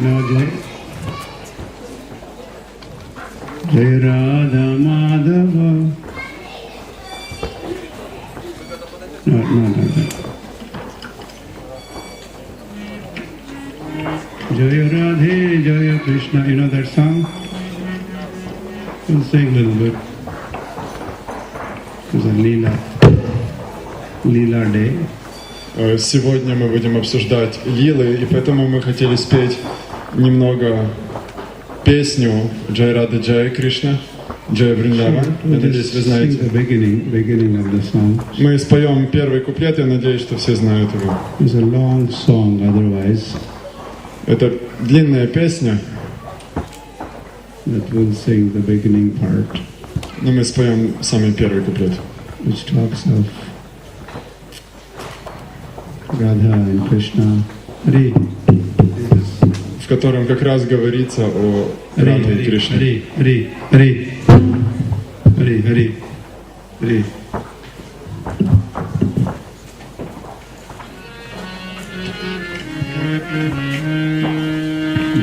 No, Jai. Jai Radha Madhava. No. Jaya Radhe, Jaya Krishna. You know that song? We'll sing a little bit. It's a Leela day. Сегодня мы будем обсуждать лилы, и поэтому мы хотели спеть немного песню Джай Рада Джай Кришна, Джай Вриндаван. Я надеюсь, вы знаете. Мы споем первый куплет, я надеюсь, что все знают его. It's a long song otherwise. Это длинная песня. That will sing the beginning part. Но мы споем самый первый куплет. Which talks of Radha and Krishna. Hare. В котором как раз говорится о Радхе и Кришне. Hare.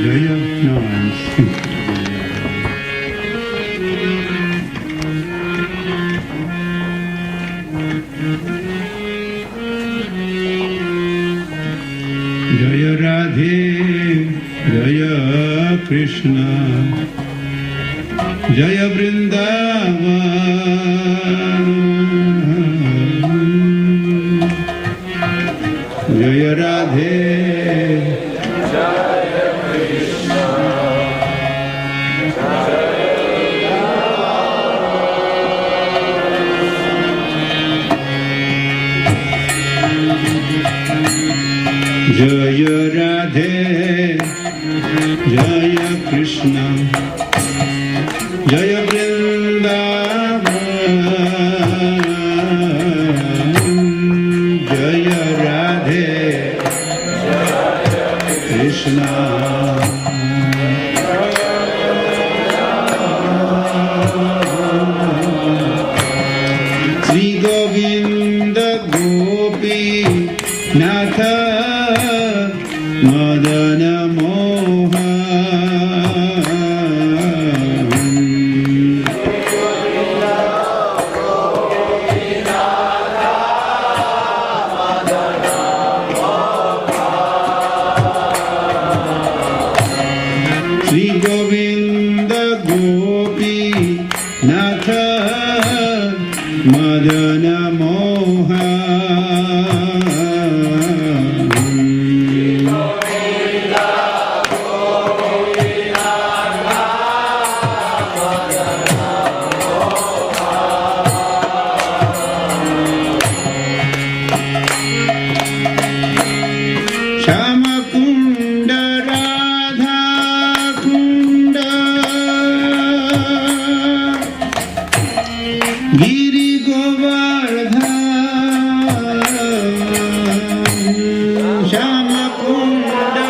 Jaya, no, I'm Jaya Radhe, Jaya Krishna, Jaya Vrindavan, Jaya Radhe, Jaya Krishna, Jaya Radhe, Jaya Krishna, Jaya Vrindavan, Jaya Radhe, Jaya Krishna, Sri Govinda Gopi Natha Madana Sri Govinda Gopi Natha Madana Moha. Giri Govardhan, Shama Kunda,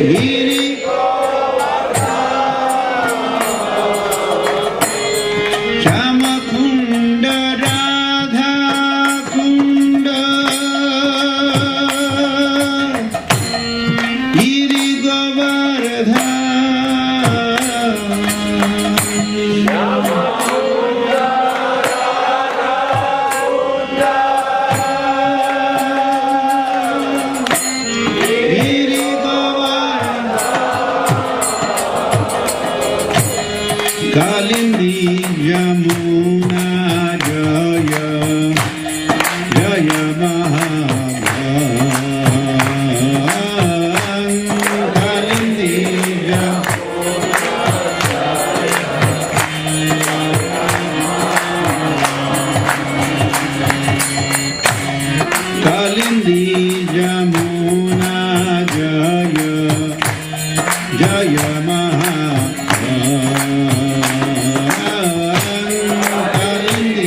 Giri Govardhan, Shama Kunda, Radha Kunda, Giri Govardhan. Kalindi Yamuna Jaya Jaya Mahabhan Kalindi Kalindi Yamuna Jaya Jaya Mahabhan Kalindi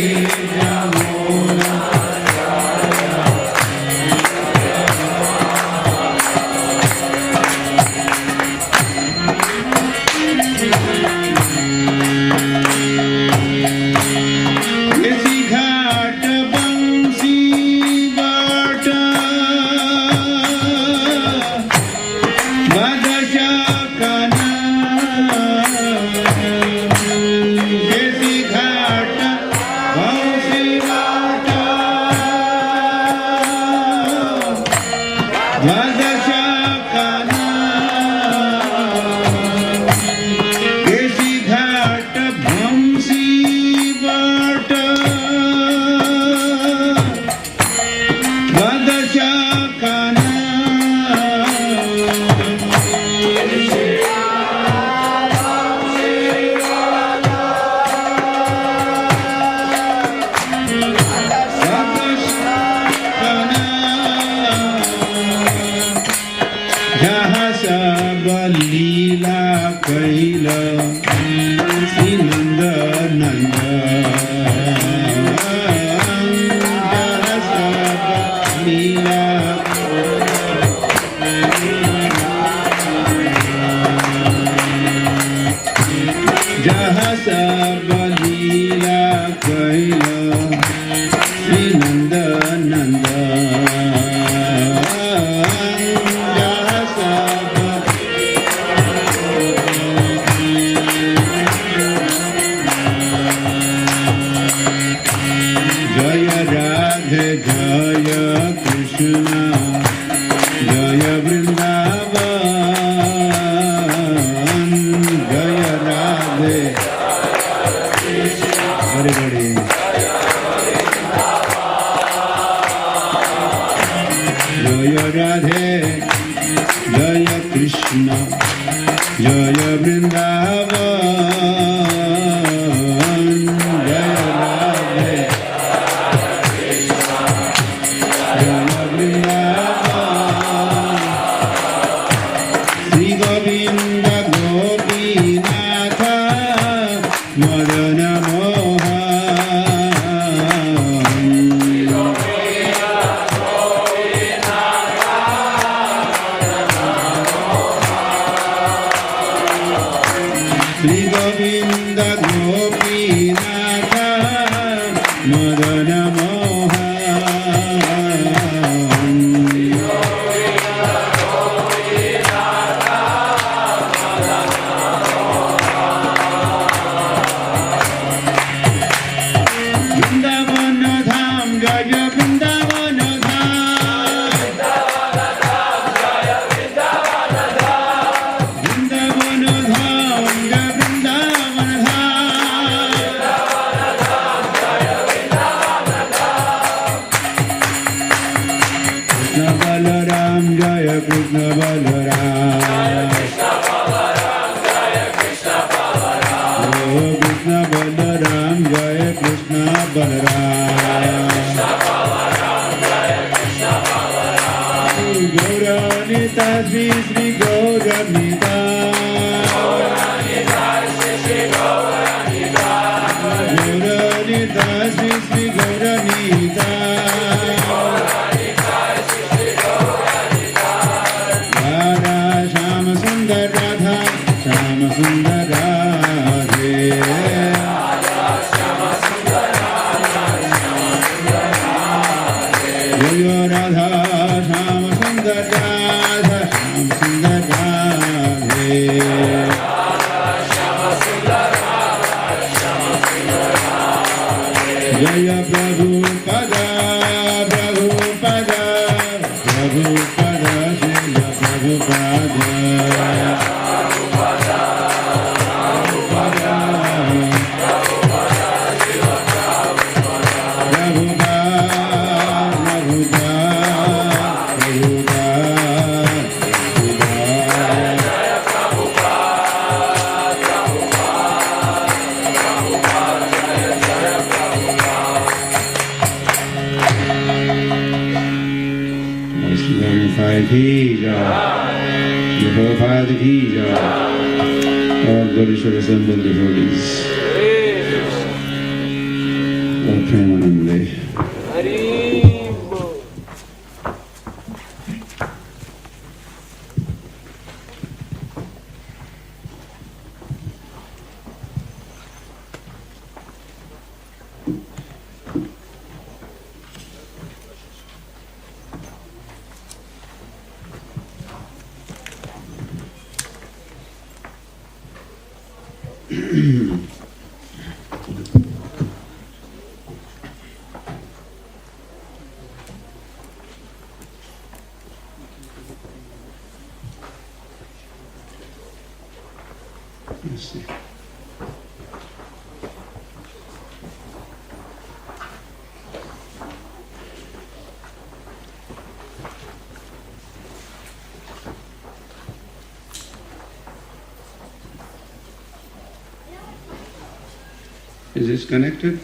Is this connected?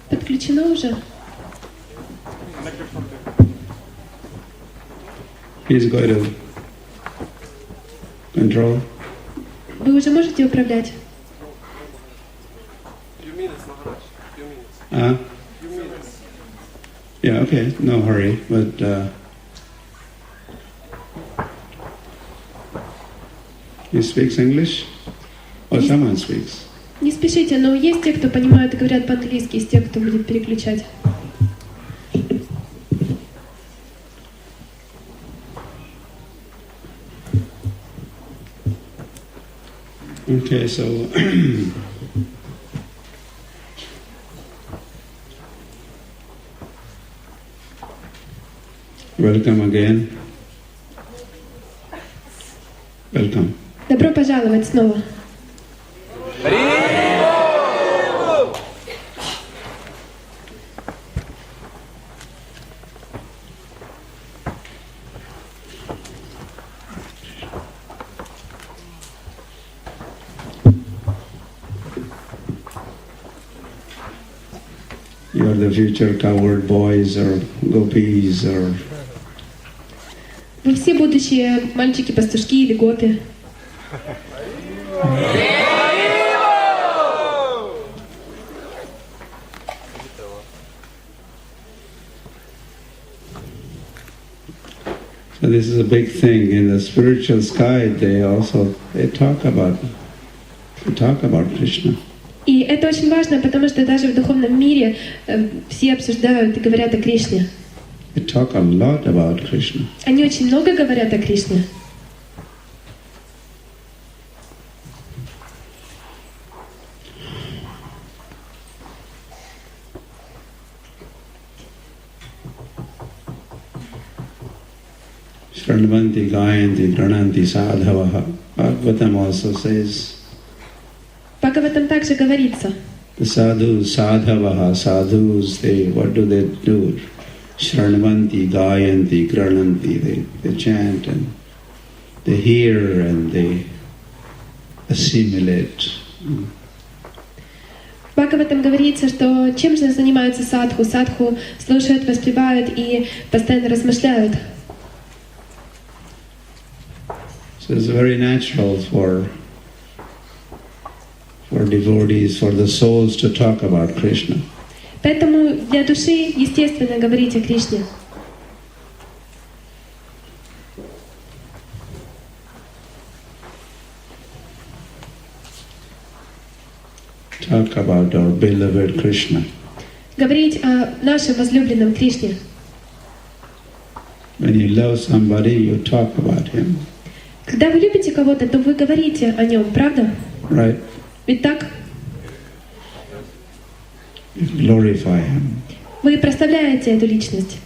Подключено уже? Please go to control. Вы уже можете управлять? Yeah, okay, no hurry, but he speaks English? or someone speaks. Не спешите, но есть те, кто понимают и говорят по-английски, есть те, кто будет переключать. Okay, so welcome again. Welcome. Добро пожаловать снова. You are the future cowherd boys or gopis or Вы все будущие мальчики-пастушки или гопи. so this is a big thing in the spiritual sky. They talk about Krishna. И это очень важно, потому что даже в духовном мире все обсуждают и говорят о Кришне. They talk a lot about Krishna. Они очень много говорят о Кришне. Shranvanti, Gayanti, Grananti, Sadhavaha. Bhagavatam also says, Бхагаватам также говорится. the sadhus, Sadhavaha, sadhus, what do? Shranvanti, Gayanti, Grananti, they chant and they hear and they assimilate. В Бхагаватам говорится, что чем же занимаются садху? Садху слушают, воспевают и постоянно размышляют. So it's very natural for devotees, for the souls to talk about Krishna. Поэтому для души естественно говорить о Кришне. Talk about our beloved Krishna. Говорить о нашем возлюбленном Кришне. When you love somebody, you talk about him. Когда вы любите кого-то, то вы говорите о нем, правда? Right? Ведь так? You glorify him. Вы прославляете эту личность.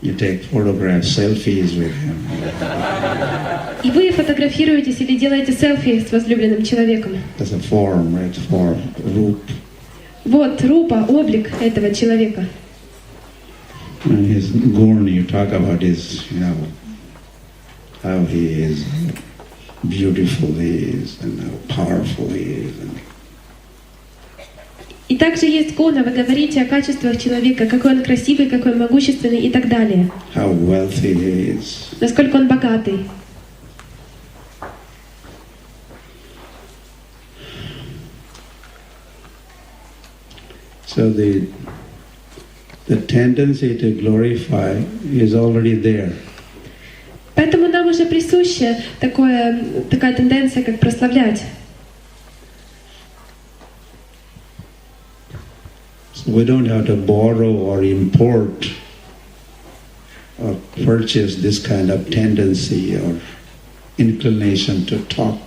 You take photographs, selfies with him. И вы фотографируетесь или делаете селфи с возлюбленным человеком. As a form, right? Form, roop. Вот рупа, облик этого человека. And his gun, you talk about his, how he is, how beautiful he is, and how powerful he is. И также есть гуна, вы говорите о качествах человека, какой он красивый, какой он могущественный и так далее. How wealthy he is. Насколько он богатый. So the tendency to glorify is already there. Поэтому нам уже присуща такая тенденция, как прославлять. So we don't have to borrow or import or purchase this kind of tendency or inclination to talk.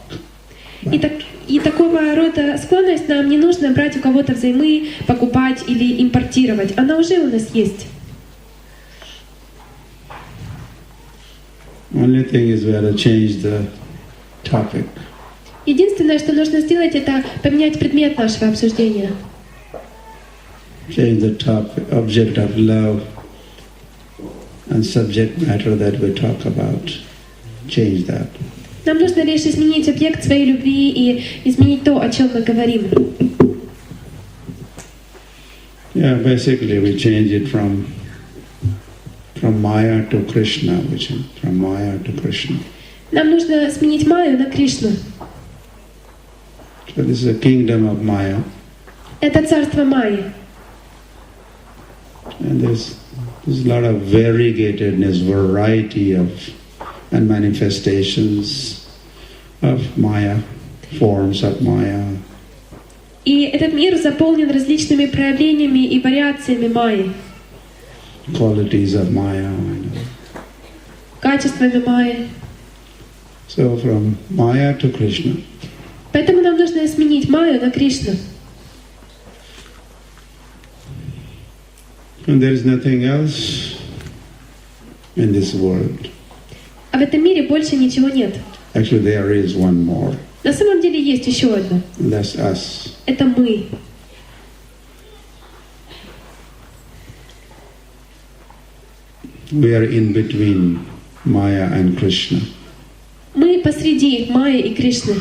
И такого рода склонность нам не нужно брать у кого-то взаймы, покупать или импортировать. Она уже у нас есть. Only thing is we have to change the topic. Единственное, что нужно сделать, это поменять предмет нашего обсуждения. Change the topic, object of love and subject matter that we talk about. Change that. Нам нужно лишь изменить объект своей любви и изменить то, о чем мы говорим. Yeah, basically we change it from Maya to Krishna, from Maya to Krishna. Нам нужно сменить Майю на Кришну. So this is a kingdom of Maya. Это царство Майи. And there's a lot of variegatedness, variety of and manifestations of Maya. forms of Maya. И этот мир заполнен различными проявлениями и вариациями майи, Qualities of Maya. качествами майи. So from Maya to Krishna. Поэтому нам нужно сменить майю на Кришну. And there is nothing else in this world. А в этом мире больше ничего нет. Actually, there is one more. На самом деле есть еще одно. That's us. Это мы. We are in between Maya and Krishna. Мы посреди Майи и Кришны.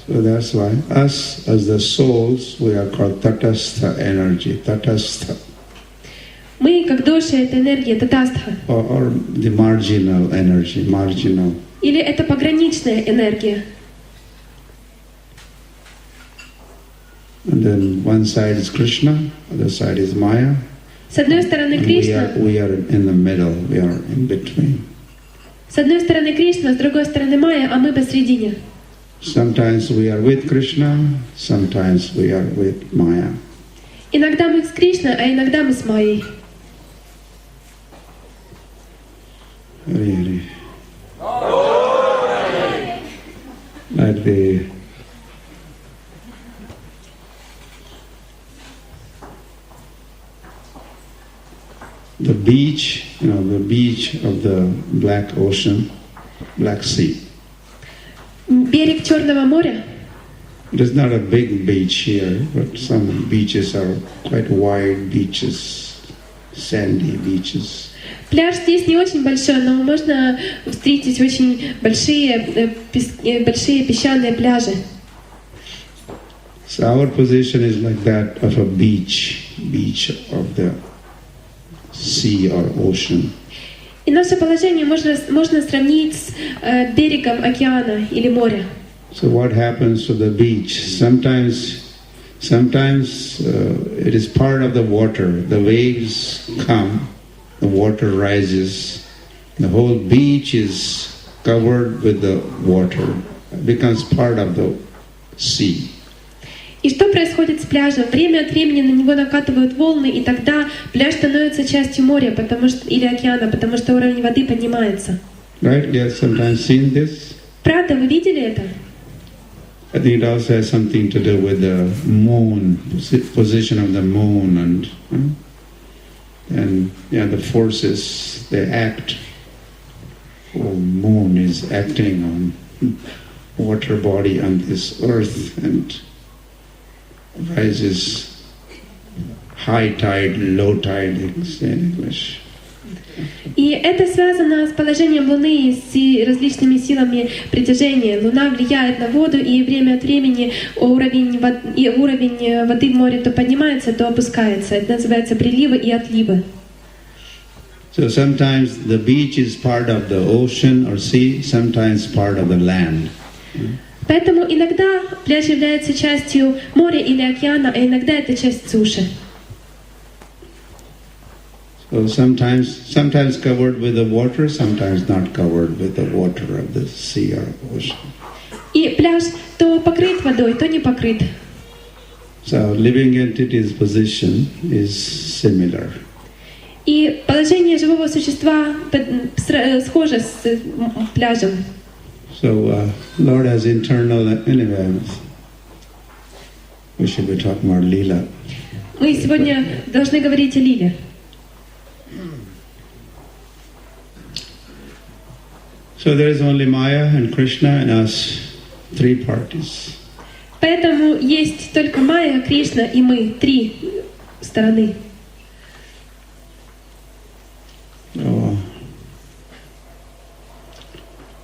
So that's why us as the souls, we are called Tatastha energy, Tatastha, Мы, как души, это энергия татастха. or the marginal energy, marginal. Или это пограничная энергия. And then one side is Krishna, other side is Maya. С одной стороны And Кришна, we are in the middle, we are in between. с одной стороны Кришна, с другой стороны Майя, а мы посредине. Sometimes we are with Krishna, sometimes we are with Maya. Иногда мы с Кришной, а иногда мы с Майей. Really. Like the beach, the beach of the Black Ocean, Black Sea. Берег Черного моря. It is not a big beach here, but some beaches are quite wide beaches, sandy beaches. Пляж здесь не очень большой, но можно встретить очень большие песчаные пляжи. So our position is like that of a beach of the sea or ocean. И наше положение можно сравнить с берегом океана или моря. So what happens to the beach? Sometimes it is part of the water. The waves come, the water rises, the whole beach is covered with the water. It becomes part of the sea. И что происходит с пляжем? Время от времени на него накатывают волны, и тогда пляж становится частью моря, или океана, потому что уровень воды поднимается. Right? You have sometimes seen this? Правда, вы видели это? I think it also has something to do with the moon, position of the moon, and the forces they act. Oh, moon is acting on water body on this earth and rises high tide, low tide in English. И это связано с положением Луны и с различными силами притяжения. Луна влияет на воду, и время от времени уровень воды в море то поднимается, то опускается. Это называется приливы и отливы. So sometimes the beach is part of the ocean or sea, sometimes part of the land. Поэтому иногда пляж является частью моря или океана, а иногда это часть суши. So sometimes covered with the water, sometimes not covered with the water of the sea or ocean. И пляж то покрыт водой, то не покрыт. So living entity's position is similar. И положение живого существа схоже с пляжем. So Lord has internal, anyway, we should be talking about Leela. Мы сегодня должны говорить о Лиле. So there is only Maya and Krishna and us, three parties. Поэтому есть только Майя, Кришна и мы, три стороны.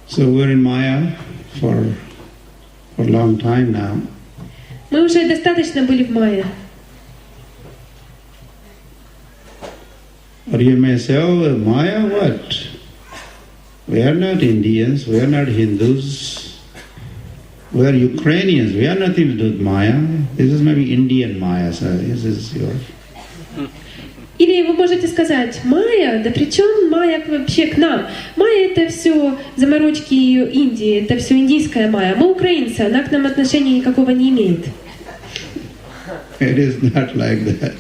So we're in Maya for a long time now. Мы уже достаточно были в Майе. Or you may say, oh, Maya, what? We are not Indians, we are not Hindus, we are Ukrainians, we have nothing to do with Maya. This is maybe Indian Maya, so this is your... Или вы можете сказать: Майя, да при чем Майя вообще к нам? Майя — это все заморочки Индии, это все индийская Майя. Мы украинцы, она к нам отношения никакого не имеет. It is not like that.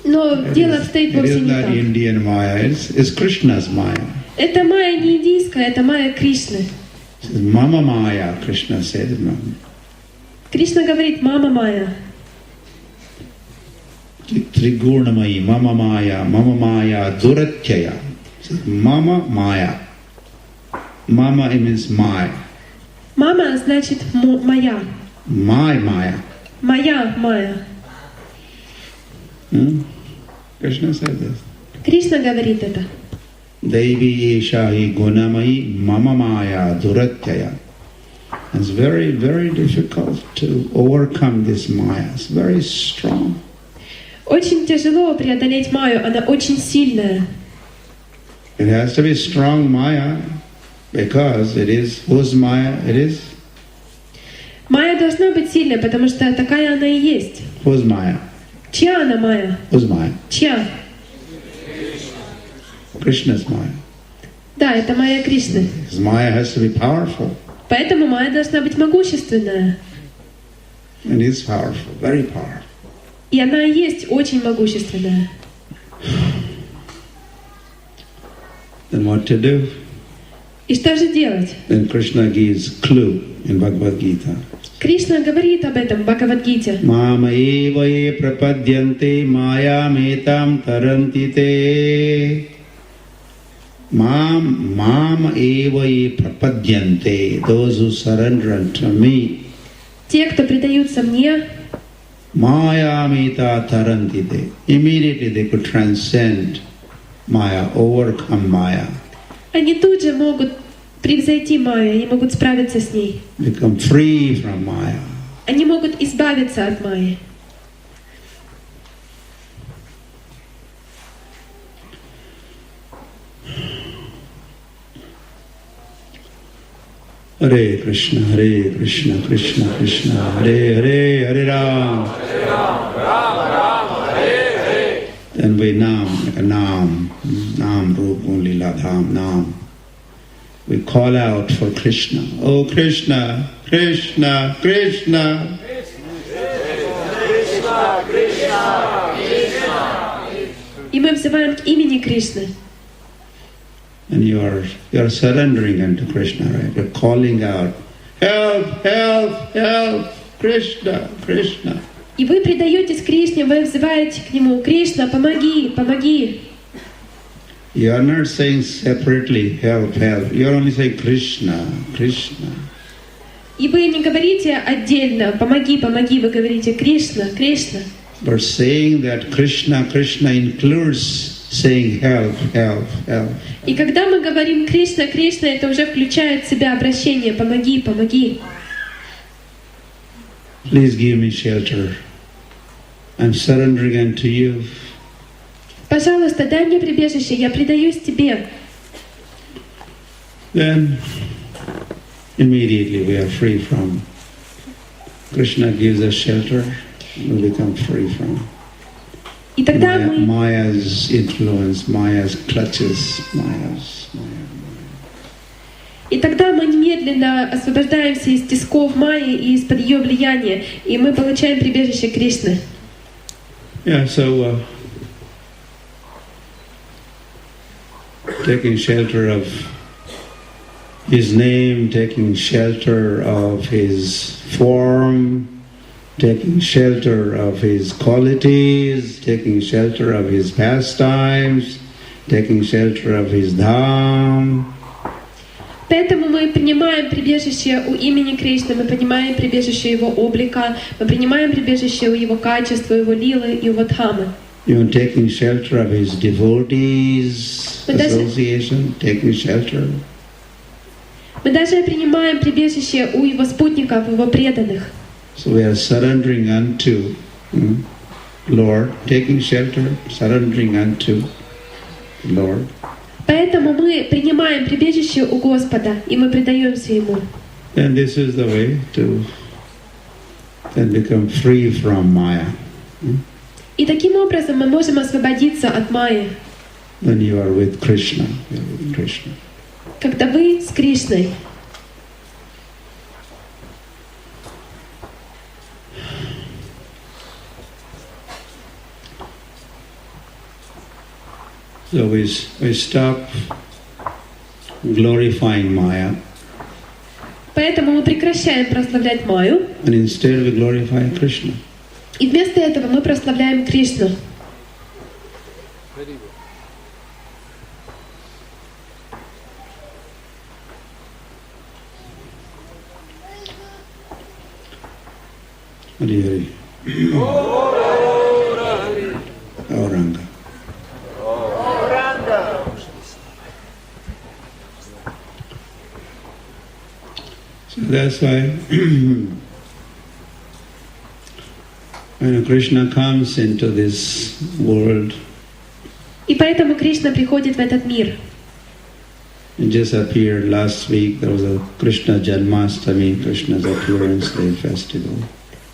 Но дело обстоит вовсе не так. Indian Maya, it's Krishna's Maya. Это Майя не индийская, это Майя Кришны. Mama Maya, Krishna says. Кришна говорит: мама Майя. Trigurnamayi, Mama Maya, Duratyaya. Mama Maya. Mama means my. Мама значит моя. My Maya. Моя Майя. Krishna said this. Кришна говорит это. Devi Shahi Gunamayi Mama Maya Duratyaya. It's very, very difficult to overcome this Maya. It's very strong. Очень тяжело преодолеть Майю, она очень сильная. It has to be strong Maya because it is whose Maya it is? Майя должна быть сильной, потому что такая она и есть. Whose Maya? Чья она Майя? Whose Maya? Чья? Krishna's Maya. Да, это Майя Кришны. His Maya has to be powerful. Поэтому Майя должна быть могущественная. And it's powerful, very powerful. И она и есть очень могущественная. Then what to do? И что же делать? Then Krishna gives clue in Bhagavad Gita. Кришна говорит об этом в Бхагавад-гите. Mama eva ye prapadyante maya metam tarantite. Mama eva ye prapadyante. Those who surrender unto me. Те, кто предаются мне, Maya meta tarantite. Immediately they could transcend Maya, overcome Maya. они тут же могут превзойти Майю, они могут справиться с ней. Become free from Maya. Они могут избавиться от Майи. Hare Krishna, Krishna Krishna, Hare Hare, Hare Ram. Then we Nam Rup Lila Dham, Nam. We call out for Krishna. Oh Krishna, Krishna, Krishna. И мы взываем к имени Кришны. And you are surrendering unto Krishna, right? You're calling out, help, help, help, Krishna, Krishna. И вы предаетесь Кришне, вы взываете к Нему: Кришна, помоги, помоги. You are not saying separately, help, help. You are only saying Krishna, Krishna. И вы не говорите отдельно: помоги, помоги, вы говорите: Кришна, Кришна. But saying that Krishna, Krishna includes saying help, help, help. И когда мы говорим Кришна, Кришна, это уже включает в себя обращение: помоги, помоги. Please give me shelter. I'm surrendering unto you. Пожалуйста, дай мне прибежище, я предаюсь Тебе. Then immediately we are free from. Krishna gives us shelter. We become free from И тогда мы... Maya's influence, Maya's clutches, Maya's. И тогда мы немедленно освобождаемся из тисков Майи и из-под ее влияния, и мы получаем прибежище Кришны. Yeah, so taking shelter of His name, taking shelter of His form, taking shelter of His qualities, taking shelter of His pastimes, taking shelter of His dham. Поэтому мы принимаем прибежище у имени Кришны, мы принимаем прибежище Его облика, мы принимаем прибежище у Его качества, Его лилы и Его дхамы. Even taking shelter of His devotees, association, taking shelter. Мы даже принимаем прибежище у Его спутников, Его преданных. So we are surrendering unto Lord, taking shelter, surrendering unto Lord. Поэтому мы принимаем прибежище у Господа, и мы предаемся Ему. And this is the way to then become free from Maya. И таким образом мы можем освободиться от майи, when you are with Krishna. You are with Krishna. когда вы с Кришной. So we stop glorifying Maya, Поэтому мы прекращаем прославлять Майю, and instead we glorify Krishna. и вместо этого мы прославляем Кришну. Hari Hari. Auranga. So that's why when Krishna comes into this world, И поэтому Кришна приходит в этот мир. it just appeared last week, there was a Krishna Janmastami, Krishna's appearance day festival.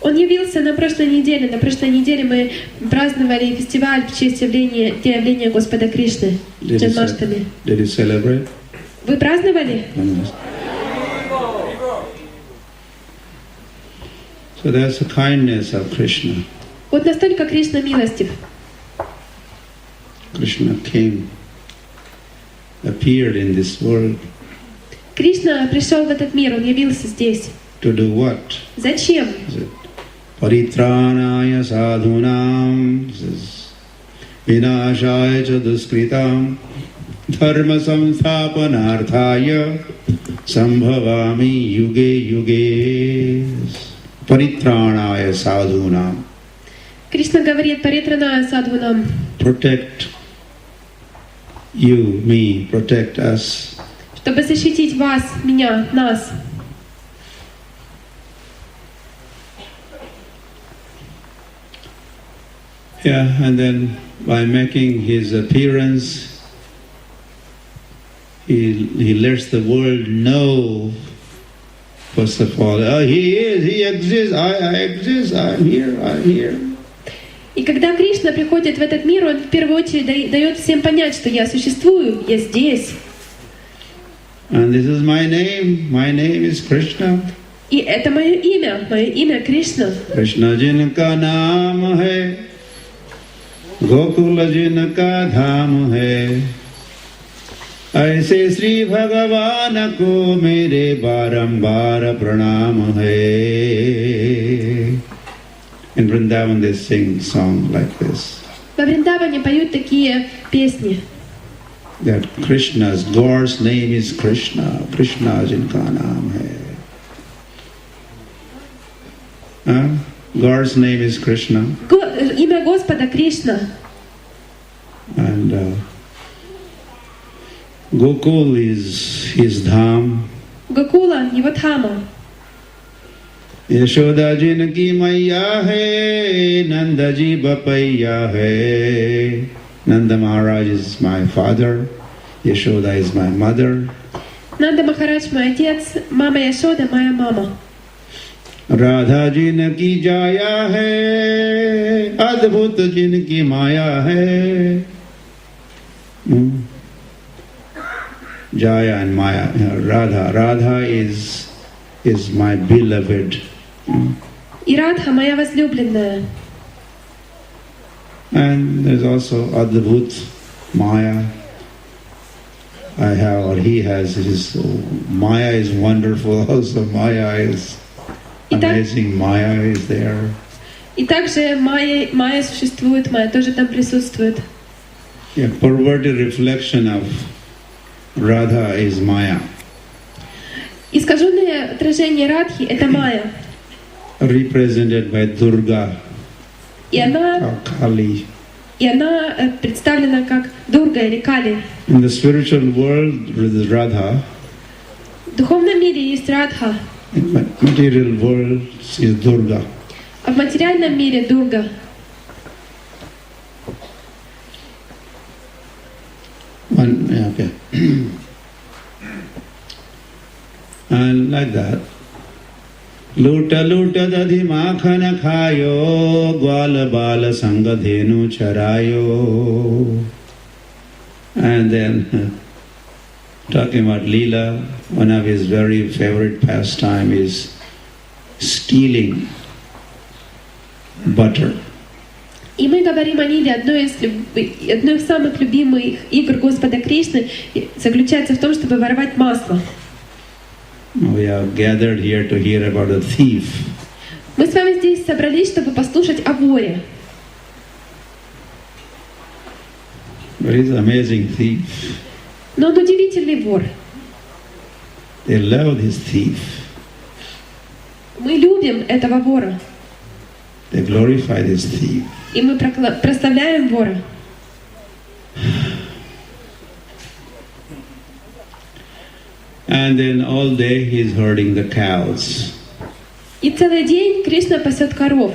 Он явился на прошлой неделе. На прошлой неделе мы праздновали фестиваль в честь явления Господа Кришны, Джанмаштами. Did you celebrate? Вы праздновали? So that's the kindness of Krishna. Вот настолько Кришна милостив. Krishna came, appeared in this world Кришна пришел в этот мир, Он явился здесь. to do what? Зачем? Paritranaya sadhunam vinashaya cha duskritam dharma samsthapanarthaya sambhavami yuge yuge. Paritranaya sadhunam. Кришна говорит: «Паритраная садхунам». Protect you, me, protect us. Чтобы защитить вас, меня, нас. Yeah, and then by making his appearance, he lets the world know, first of all, he is, he exists, I exist, I'm here. И когда Кришна приходит в этот мир, Он в первую очередь дает всем понять, что я существую, я здесь. And this is my name is Krishna. И это мое имя Кришна. Krishna jinka naam hai, Gokula jinka dham hai, ऐसे श्री भगवान को मेरे बारंबार प्रणाम है. In Vrindavan they sing song like this. Во Вриндаване поют такие песни. That Krishna's, God's name is Krishna. Krishna jinka naam hai. God's name is Krishna. Имя Господа Кришна. And Gokul is his dham. Гокула — его Дхама. Yashoda जिनकी मैया है, नंद जी बपैया है. Nanda Maharaj is my father, Yashoda is my mother. Нанда Махарадж — мой отец, мама Яшода — моя мама. Radha जिनकी जाया है, अद्भुत जिनकी माया है. Jaya and Maya. Radha is my beloved. И Радха — моя возлюбленная. And there's also Adbhut Maya. I have, or he has his. Maya is wonderful. Also, Maya is amazing. Maya is there. И также Майя существует, Майя тоже там присутствует. Yeah, perverted reflection of Radha is Maya. Искаженное отражение Радхи — это Майя. Represented by Durga И она or Kali. представлена как Дурга или Кали. In the spiritual world, there is Radha. В духовном мире есть Радха, In material world is Durga. а в материальном мире Дурга. Okay. And like that. Luta luta dadhi makhana khayo, gwala bala sangadhenu charayo. And then, talking about Leela, one of his very favorite pastime is stealing butter. И мы говорим о Лиле. Одной из самых любимых игр Господа Кришны заключается в том, чтобы воровать масло. We are gathered here to hear about a thief. Мы с вами здесь собрались, чтобы послушать о воре. But he's an amazing thief. Но он удивительный вор. They love this thief. Мы любим этого вора. They glorify this thief. И мы прославляем вора. And then all day he's herding the cows. И целый день Кришна пасет коров.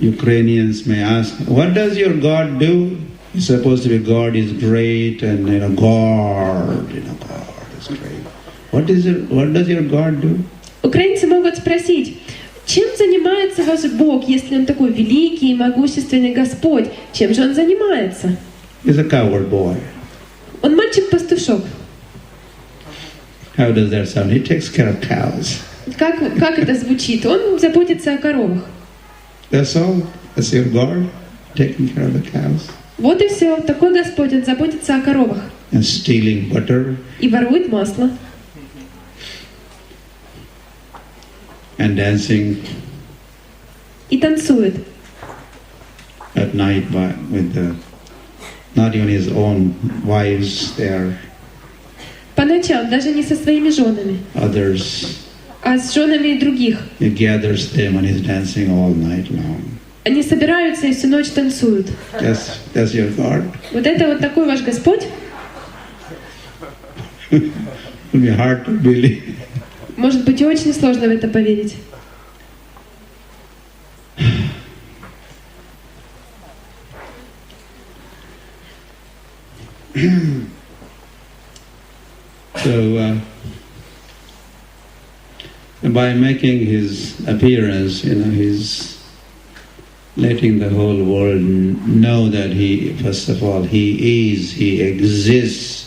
Ukrainians may ask, what does your God do? He's supposed to be God is great and God is great. What does your God do? Украинцы могут спросить, чем занимается ваш Бог, если Он такой великий и могущественный Господь? Чем же Он занимается? He's a coward boy. Он мальчик-пастушок. How does that sound? He takes care of cows. Как это звучит? Он заботится о коровах. That's all. That's your God, taking care of the cows. Вот и все. Такой Господь, Он заботится о коровах. And stealing butter. И ворует масло. And dancing. И танцует. At night with not even his own wives there. По ночам, даже не со своими женами, Others. а с женами других. He gathers them and he's dancing all night long. Они собираются и всю ночь танцуют. That's your God. Вот это вот такой ваш Господь? It will be hard to believe. Может быть, и очень сложно в это поверить. So, by making his appearance, he's letting the whole world know that he, first of all, he exists.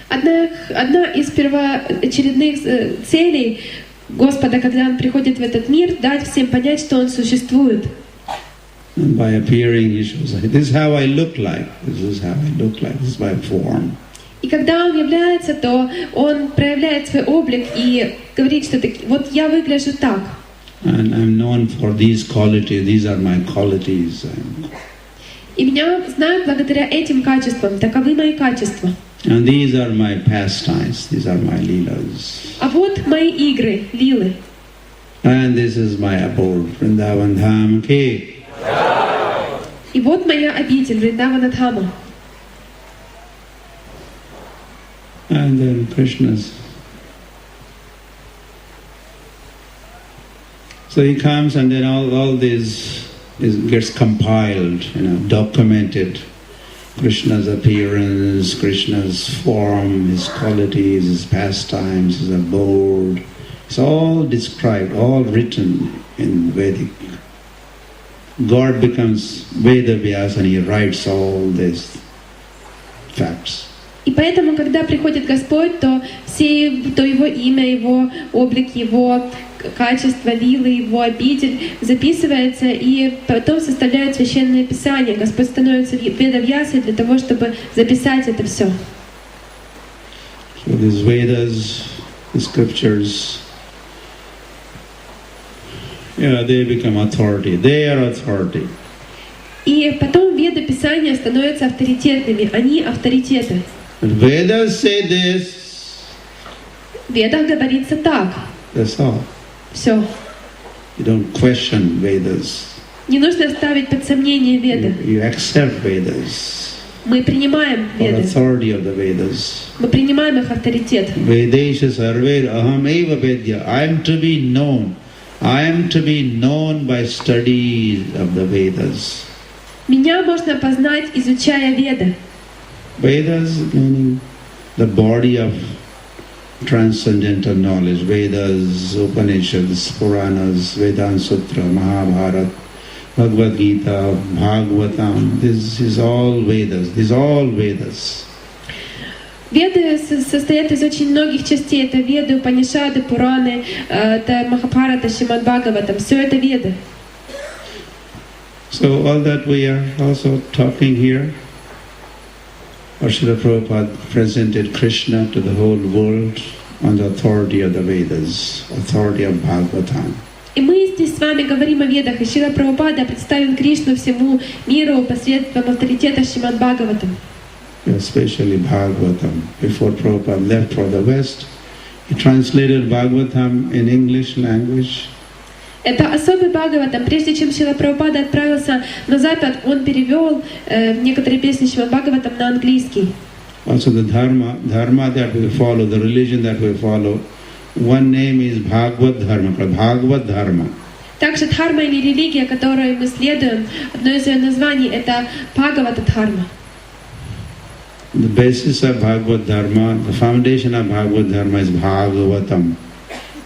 Одна из первоочередных целей Господа, когда Он приходит в этот мир, дать всем понять, что Он существует. And by appearing, he shows, this is how I look like. This is how I look like. This is my form. И когда Он является, то Он проявляет свой облик и говорит, что вот я выгляжу так. And I'm known for these qualities. These are my qualities. И меня знают благодаря этим качествам. Таковы мои качества. And these are my pastimes. These are my leelas. А вот мои игры, лилы. And this is my abode, Vrindavan Dham Ki. И вот моя обитель, Вриндавана Дхама. And then Krishna's. So he comes and then all this gets compiled, documented. Krishna's appearance, Krishna's form, his qualities, his pastimes, his abode. It's all described, all written in Vedic. God becomes Veda Vyasa and he writes all these facts. И поэтому, когда приходит Господь, то Его имя, Его облик, Его качество, лилы, Его обитель записывается и потом составляет Священное Писание. Господь становится Веда-Вьясой для того, чтобы записать это все. So these Vedas, the scriptures, they become authority. They are authority. И потом Веды Писания становятся авторитетными. Они авторитеты. Vedas say this. В Ведах говорится так. That's all. Все. You don't question Vedas. Не нужно ставить под сомнение Веды. You accept Vedas. Мы принимаем For Веды. authority of the Vedas. Мы принимаем их авторитет. Vedesha sarver aham eva vedya. I am to be known. I am to be known by study of the Vedas. Меня можно познать, изучая Веды. Vedas meaning the body of transcendental knowledge. Vedas, Upanishads, Puranas, Vedanta Sutra, Mahabharata, Bhagavad Gita, Bhagavatam. This is all Vedas. These are all Vedas. Веды состоят из очень многих частей. Это Веды, Упанишады, Пураны, это Махабхарата, Шримад Бхагаватам. Все это Веды. So all that we are also talking here, Srila Prabhupada presented Krishna to the whole world on the authority of the Vedas, authority of Bhagavatam. И мы здесь с вами говорим о Ведах, и Шрила Прабхупада представил Кришну всему миру посредством авторитета Шримад Бхагаватам. Especially Bhagavatam. Before Prabhupada left for the West, he translated Bhagavatam in English language. Это особый Бхагаватам. Прежде чем Шрила Прабхупада отправился на Запад, он перевел некоторые песни Шримад Бхагаватам на английский. Also the dharma that we follow, the religion that we follow, one name is Bhagavad Dharma, Bhagavad Dharma. Также дхарма или религия, которой мы следуем, одно из ее названий — это Бхагавата Дхарма. The basis of Bhagavad Dharma, the foundation of Bhagavad Dharma is Bhagavatam.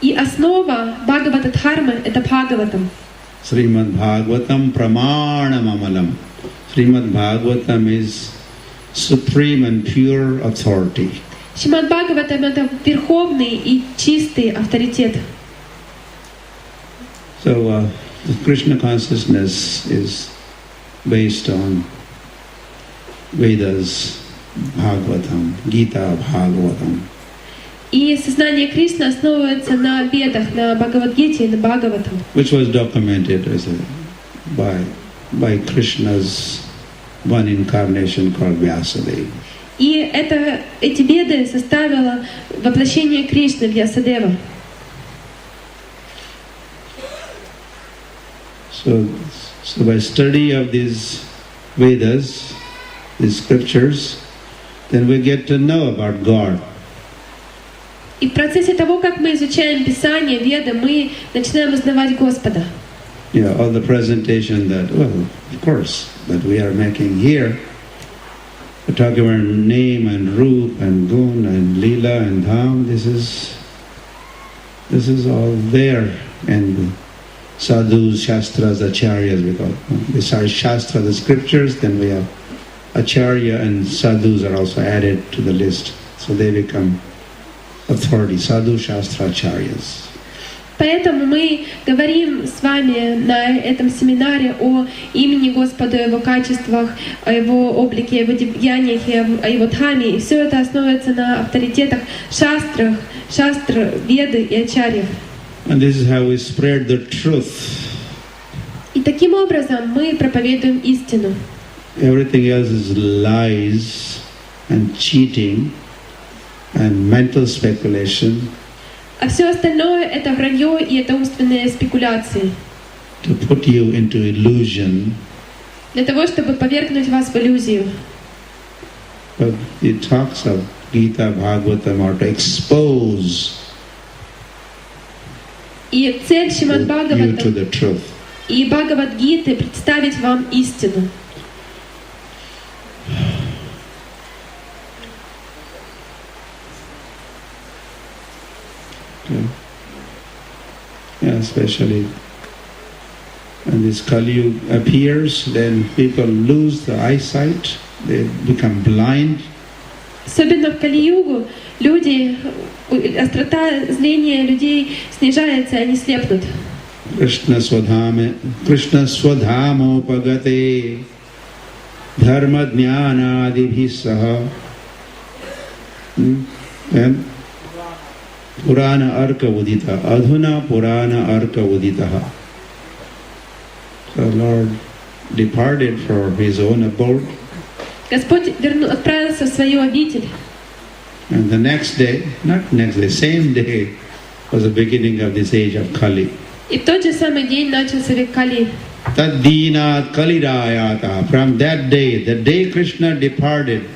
И основа Бхагавата Дхармы — это Бхагаватам. Srimad Bhagavatam Pramanam Amalam. Srimad Bhagavatam is supreme and pure authority. Шримад Бхагаватам — это верховный и чистый авторитет. So the Krishna consciousness is based on Vedas, Bhagavatam, Gita, Bhagavatam. И сознание Кришны основывается на Ведах, на Бхагавад-гите и на Бхагаватам. Which was documented by Krishna's one incarnation called Vyasadeva. И эти Веды составило воплощение Кришны Вьясадева. So by study of these Vedas, these scriptures, then we get to know about God. И в процессе того, как мы изучаем Писание, Веды, мы начинаем узнавать Господа. Yeah, all the presentation that, well, of course, that we are making here, we're talking about name and Roop and Gun and Leela and Dham. This is all there, and sadhus, shastras, acharyas. Because besides shastra, the scriptures, then we have acharya and sadhus are also added to the list, so they become authority, sadhu, shastra, acharyas. Поэтому мы говорим с вами на этом семинаре о имени Господа, о Его качествах, о Его облике, о Его деяниях, о Его дхаме. И все это основывается на авторитетах шастр, веды и ачарьев. And this is how we spread the truth. И таким образом мы проповедуем истину. Everything else is lies and cheating and mental speculation. А все остальное — это вранье и это умственные спекуляции. To put you into illusion. Для того, чтобы повергнуть вас в иллюзию. But it talks of Gita, Bhagavatam, or to expose И цель Шримад you to Бхагаватам the truth. и Бхагавад-гиты — представить вам истину. Okay. Yeah, especially when this Kali Yuga appears, then people lose the eyesight, they become blind. Особенно в Кали-югу острота зрения людей снижается, они слепнут. Krishna Swadhamo Pagate Dharma Jnana Adibhisaha. And Purana Arka Udita, Adhuna Purana Arka Uditaha. So Lord departed for his own abode. Господь отправился в свою обитель. And the next day, same day was the beginning of this age of Kali. И в тот же самый день начался век Кали. Taddinat Kalirayata. From that day, the day Krishna departed,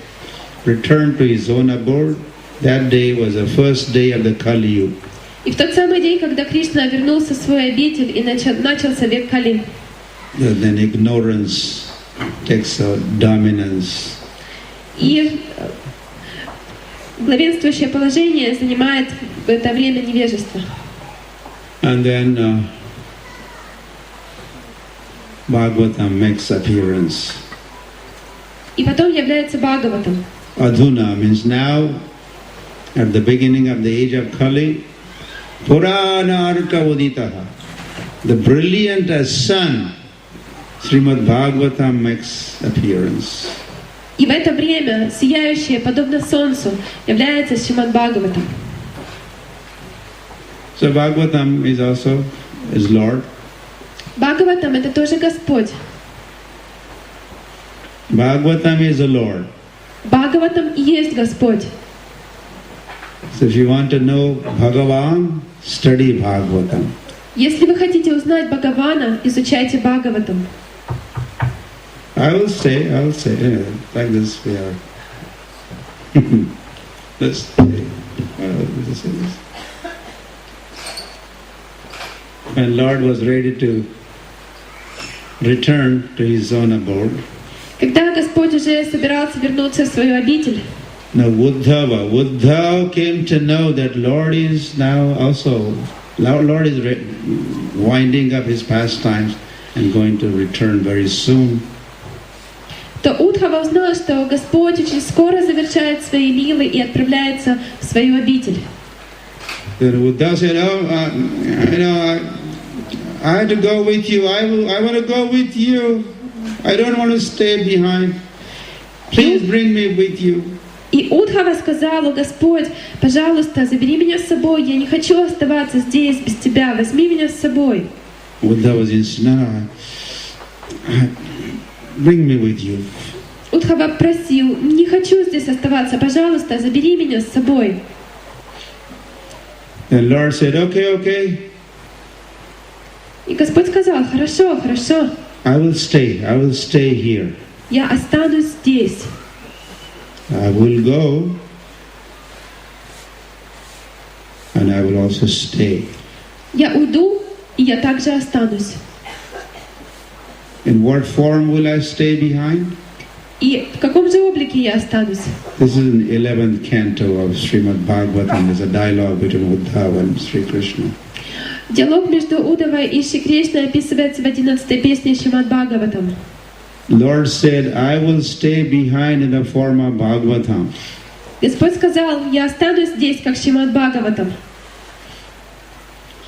returned to his own abode, that day was the first day of the Kali Yuga. И в тот самый день, когда Кришна вернулся в свой обитель, и начался век Кали. Then ignorance takes a dominance. И главенствующее положение занимает в это время невежество. And then Bhagavatam makes appearance. И потом является Бхагаватам. Adhuna means now, at the beginning of the age of Kali, Puranarka Uditaha, the brilliant as sun, Srimad Bhagavatam makes appearance. И в это время сияющее, подобно солнцу, является Шримад Бхагаватам. So Bhagavatam is Lord. Бхагаватам — это тоже Господь. Bhagavatam is the Lord. Бхагаватам и есть Господь. So if you want to know Bhagavan, study Bhagavatam. Если вы хотите узнать Бхагавана, изучайте Бхагаватам. I will say, like this we are. Let's say this. When Lord was ready to return to his own abode, Когда Господь уже собирался вернуться в свою обитель, now Uddhava came to know that Lord is winding up his pastimes and going to return very soon. то Удхава узнал, что Господь очень скоро завершает свои лилы и отправляется в свою обитель. Then Uddhava said, I have to go with you. I want to go with you. I don't want to stay behind. Please bring me with you. И Удхава сказал: Господь, пожалуйста, забери меня с собой. Я не хочу оставаться здесь без тебя. Возьми меня с собой. Uddhava was insisting, bring me with you. Удхава просил: не хочу здесь оставаться. Пожалуйста, забери меня с собой. And Lord said, okay. И Господь сказал: хорошо. I will stay here. Я останусь здесь. I will go and I will also stay. Я уйду, и я также останусь. In what form will I stay behind? И в каком же облике я останусь? This is in 11th canto of Srimad Bhagavatam. There's a dialogue between Uddhava and Sri Krishna. Диалог между Удавой и Шри Кришной описывается в 11-й песне Шримад Бхагаватам. Lord said, I will stay behind in the form of Bhagavatam. Господь сказал: я останусь здесь, как Шримад Бхагаватам.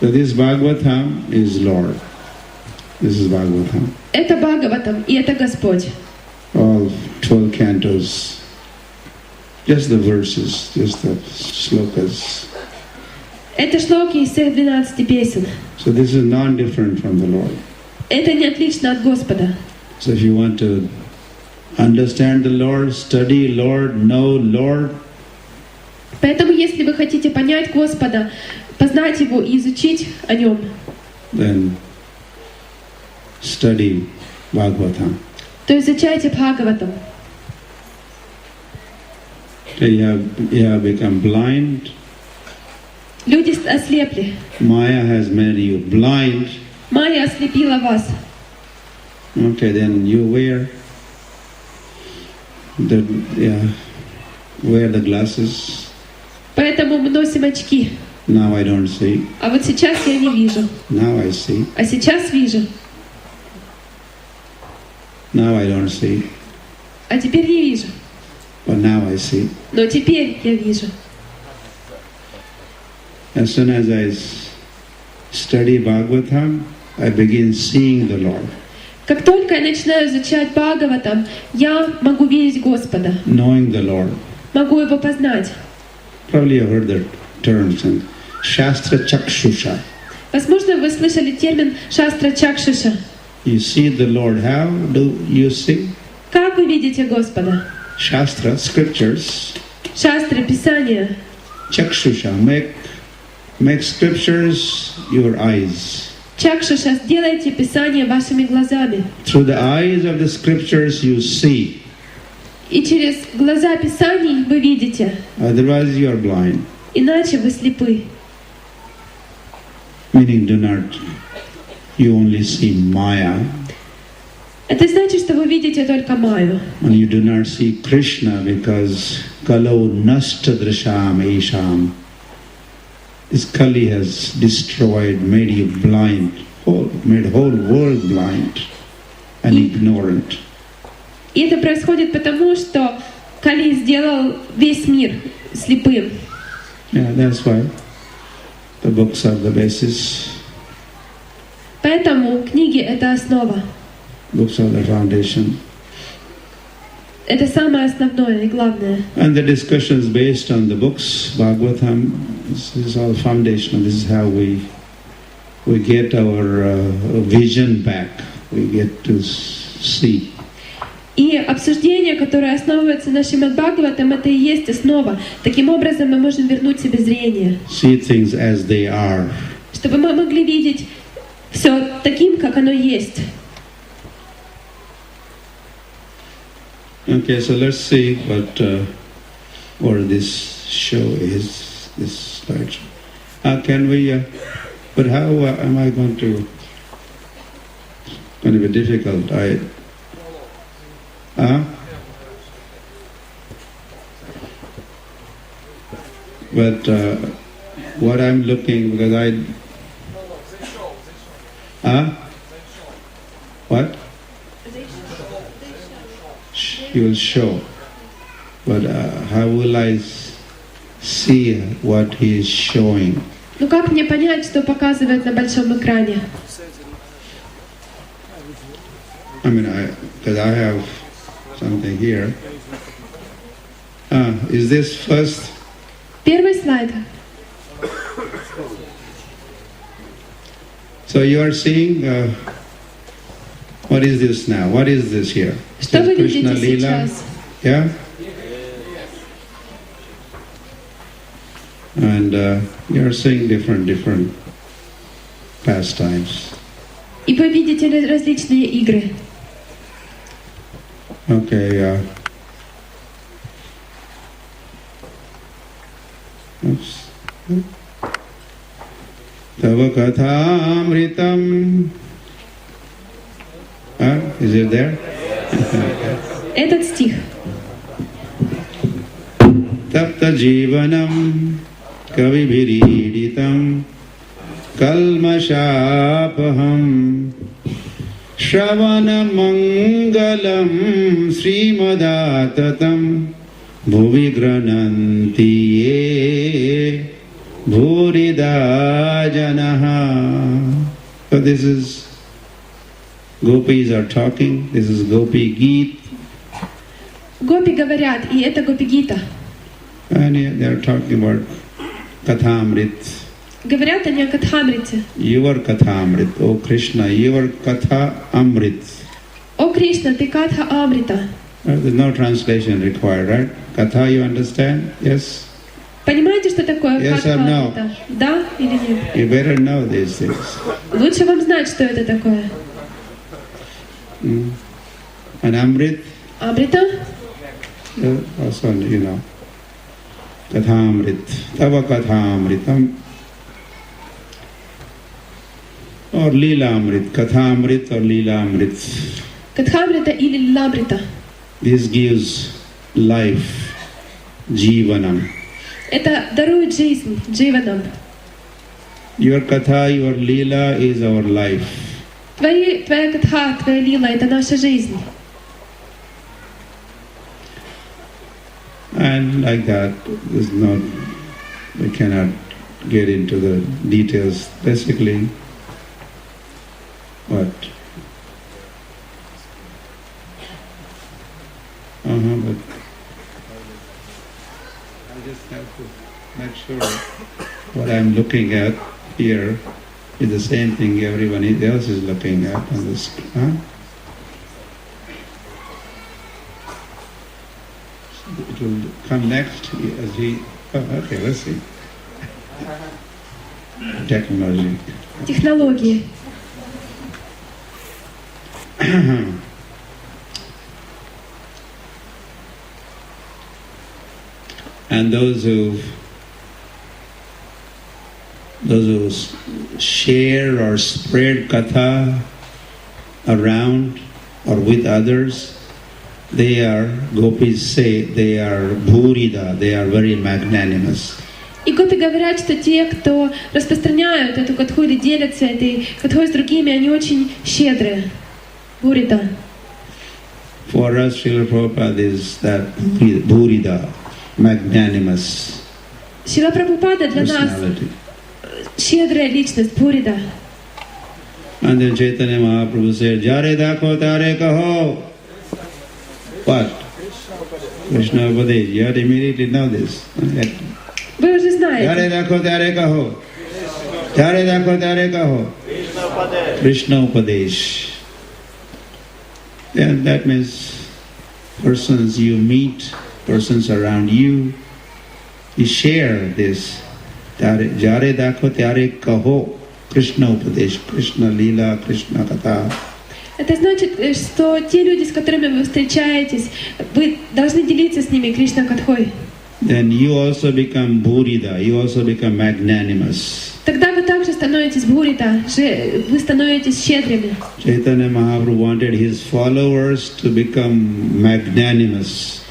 So this Bhagavatam is Lord. This is Bhagavatam. Это Бхагаватам, и это Господь. All 12 cantos, just the verses, just the slokas. Это шлоки из всех 12 песен. So this is non-different from the Lord. Это не отлично от Господа. So if you want to understand the Lord, study Lord, know Lord, Поэтому, если вы хотите понять Господа, познать Его и изучить о Нем, then study Bhagavatam. то изучайте Бхагаватам. You have become blind. Люди ослепли. Maya has made you blind. Майя ослепила вас. Okay, then you wear the glasses. Поэтому мы носим очки. Now I don't see. А вот сейчас я не вижу. Now I see. А сейчас вижу. Now I don't see. А теперь не вижу. But now I see. Но теперь я вижу. As soon as I study Bhagavatam, I begin seeing the Lord. Как только я начинаю изучать Бхагаватам, я могу видеть Господа. Knowing the Lord. Могу Его познать. Probably you heard the terms in Shastra Chakshusha. Возможно, вы слышали термин «шастра чакшуша». You see the Lord. How do you see? Как вы видите Господа? Shastra, scriptures. Шастры, Писания. Chakshusha, make scriptures your eyes. Чакшуша, сделайте Писание вашими глазами. Through the eyes of the scriptures you see. И через глаза Писаний вы видите. Otherwise you are blind. Иначе вы слепы. Meaning you only see Maya. Это значит, что вы видите только Майю. And you do not see Krishna because Kalau Nastadrisham Isham. This Kali has destroyed, made you blind, made whole world blind and ignorant. И это происходит потому, что Кали сделал весь мир слепым. Yeah, that's why the books are the basis. Поэтому книги — это основа. Books are the foundation. Это самое основное и главное. And the discussions based on the books, Bhagavatam, this is all foundational. This is how we get our vision back. We get to see. И обсуждение, которое основывается на Шримад Бхагаватам, это и есть основа. Таким образом мы можем вернуть себе зрение. See things as they are. Чтобы мы могли видеть все таким, как оно есть. Okay, so let's see what this show is, this slideshow. Can we, but how am I going to be difficult. But what I'm looking, because what? He will show. But how will I see what he is showing? Ну как мне понять, что показывает на большом экране? I mean, because I have something here. Is this first? Первый слайд. So you are seeing, what is this now? What is this here? Что вы видите Lila? сейчас? Yeah? And you are seeing different pastimes. И вы видите различные игры. Okay, oops. Tava kathamritam. Is it there? Этот стих. Tapta jivanam kavibhiriditam kalmashapaham Shravana mangalam srimadatam bhuvi grananti ye bhurida janaha. So this is, gopis are talking, this is Gopi Geet. Гопи говорят, и это Гопи Гита. And they are talking about Kathamrit. Говорят они о Катхамрите. Your Kathamrit, O Krishna, your Katha Amrit. О Кришна, ты Катха Амрита. There's no translation required, right? Katha, you understand? Yes? Понимаете, что такое Yes Катха or no? Амрита? Да или нет? You better know these things. Лучше вам знать, что это такое. And Amrit, Амрита? also, you know. Kathamrit, Tava Kathamritam. Or Lila Amrit, Kathamrit or Lila Amrit. Катхамрита или Ламрита. This gives life, Jivanam. Это дарует жизнь, дживанам. Your Katha, your Lila is our life. Твоя Катха, твоя Лила — это наша жизнь. And like that, there's not, we cannot get into the details. Basically, what? But I just have to make sure what I'm looking at here is the same thing everyone else is looking at on this. It will come next as he. Okay, let's see. Technology. Технологии. And those who share or spread katha around or with others, they are, gopis say, they are bhurida, they are very magnanimous. И гопи говорят, что те, кто распространяют эту катху или делятся этой катхой с другими, они очень щедрые. Бурида. For us, Srila Prabhupada is that bhurida, magnanimous Шрила Прабхупада для нас personality. щедрая личность, Бурида. And then Chaitanya Mahaprabhu said, Jare dakho tare kaho. What? Krishna Upadesh. You have to immediately know this. Вы уже знаете. Jare dakho tare kaho. Jare dakho tare kaho. Krishna Upadesh. And that means persons you meet, persons around you, you share this. Jare dakho tare kaho. Krishna Upadesh, Krishna Lila, Krishna Katha. Это значит, что те люди, с которыми вы встречаетесь, вы должны делиться с ними Кришна Катхой. Then you also become Bhurida, you also become magnanimous. Тогда вы также становитесь Бхурида, вы становитесь щедрыми. Chaitanya Mahaprabhu wanted his followers to become magnanimous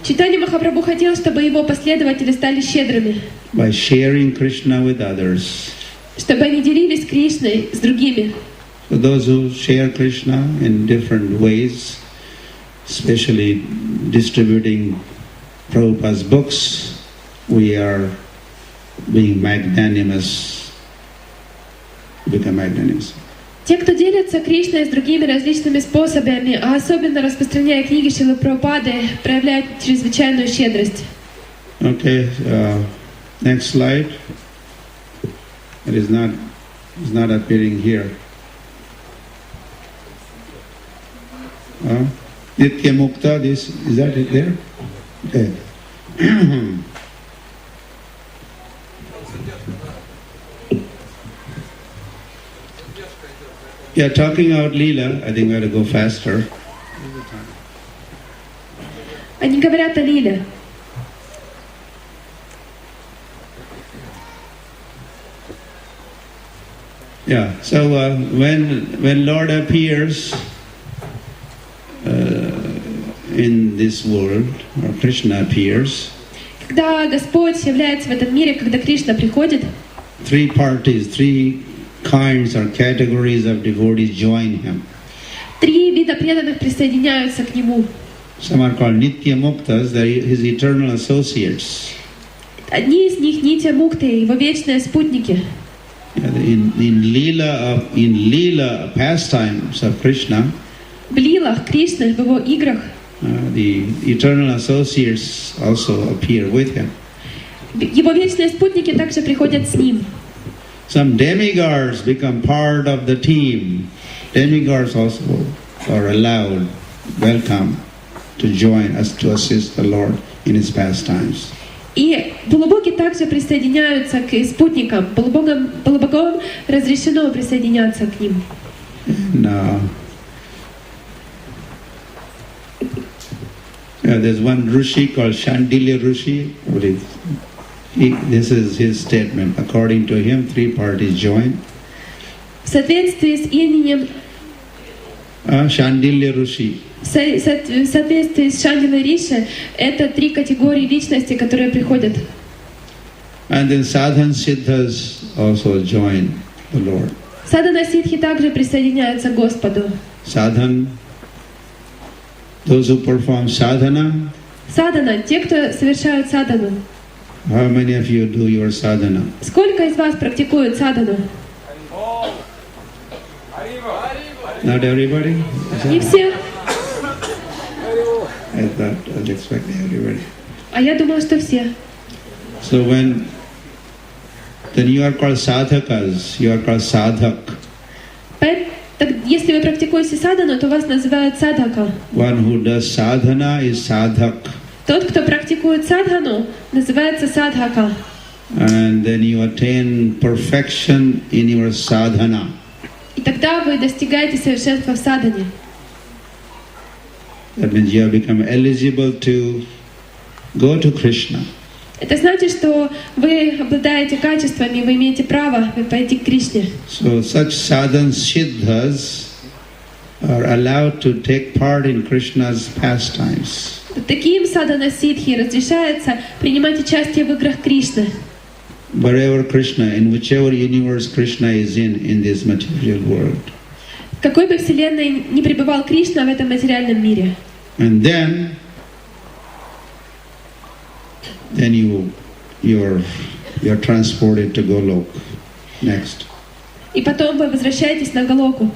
Чайтанья Махапрабху хотел, чтобы его последователи стали щедрыми, by sharing Krishna with others. чтобы они делились Кришной с другими. So those who share Krishna in different ways, especially distributing Prabhupada's books, we are being magnanimous, become magnanimous. Те, кто делятся Кришной с другими различными способами, а особенно распространяя книги Шрилы Прабхупады, проявляют чрезвычайную щедрость. Okay, next slide. It is not appearing here. Nitya Mukta, is that it there? Okay. Yeah, talking about Leela, I think we have to go faster. Они говорят о Лиле. Yeah, so when Lord appears in this world, or Krishna appears, Когда Господь является в этом мире, когда Кришна приходит, three parties, three kinds or categories of devotees join him. три вида преданных присоединяются к Нему. Some are called Nitya Muktas, they are his eternal associates. Одни из них Нитя Мукты, его вечные спутники. In Leela pastimes of Krishna, В лилах Кришны, в его играх, the eternal associates also appear with him. его вечные спутники также приходят с Ним. Some demigods become part of the team. Demigods also are allowed, welcome, to join us to assist the Lord in his pastimes. И полубоги также присоединяются к спутникам. Полубогам разрешено присоединяться к ним. There's one Rishi called Shandilya Rishi. This is his statement. According to him, three parties join. В соответствии с именем Shandilya Rishi. в соответствии с Шандилой Риши, это три категории личности, которые приходят. And then sadhan siddhas also join the Lord. Садхана ситхи также присоединяются к Господу. Sadhan, those who perform sadhana. Садхана, те, кто совершают садхану. How many of you do your sadhana? Сколько из вас практикуют садхану? Not everybody? Не все. I thought I was expecting everybody. А я думала, что все. So then you are called sadhakas, you are called sadhak. Если вы практикуете садхану, то вас называют садхака. One who does sadhana is sadhak. Тот, кто практикует садхану, называется садхака. And then you attain perfection in your sadhana. И тогда вы достигаете совершенства в садхане. That means you have become eligible to go to Krishna. Это значит, что вы обладаете качествами, вы имеете право пойти к Кришне. So such sadhan siddhas are allowed to take part in Krishna's pastimes. Таким садхана ситхи разрешается принимать участие в играх Кришны. Wherever Krishna, in whichever universe Krishna is in this material world. В какой бы вселенной ни пребывал Кришна в этом материальном мире. And then you're transported to Golok. Next. И потом вы возвращаетесь на Галоку.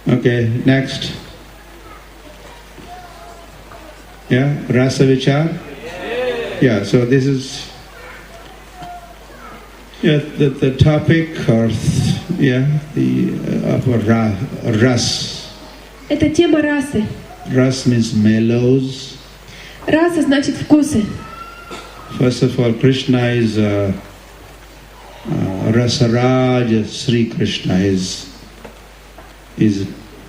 Okay, next. Yeah, Rasa Vichar? Yeah, so this is the topic of ras. Это тема расы. Ras means mellows. Раса значит вкусы. First of all, Krishna is Rasaraj. Sri Krishna is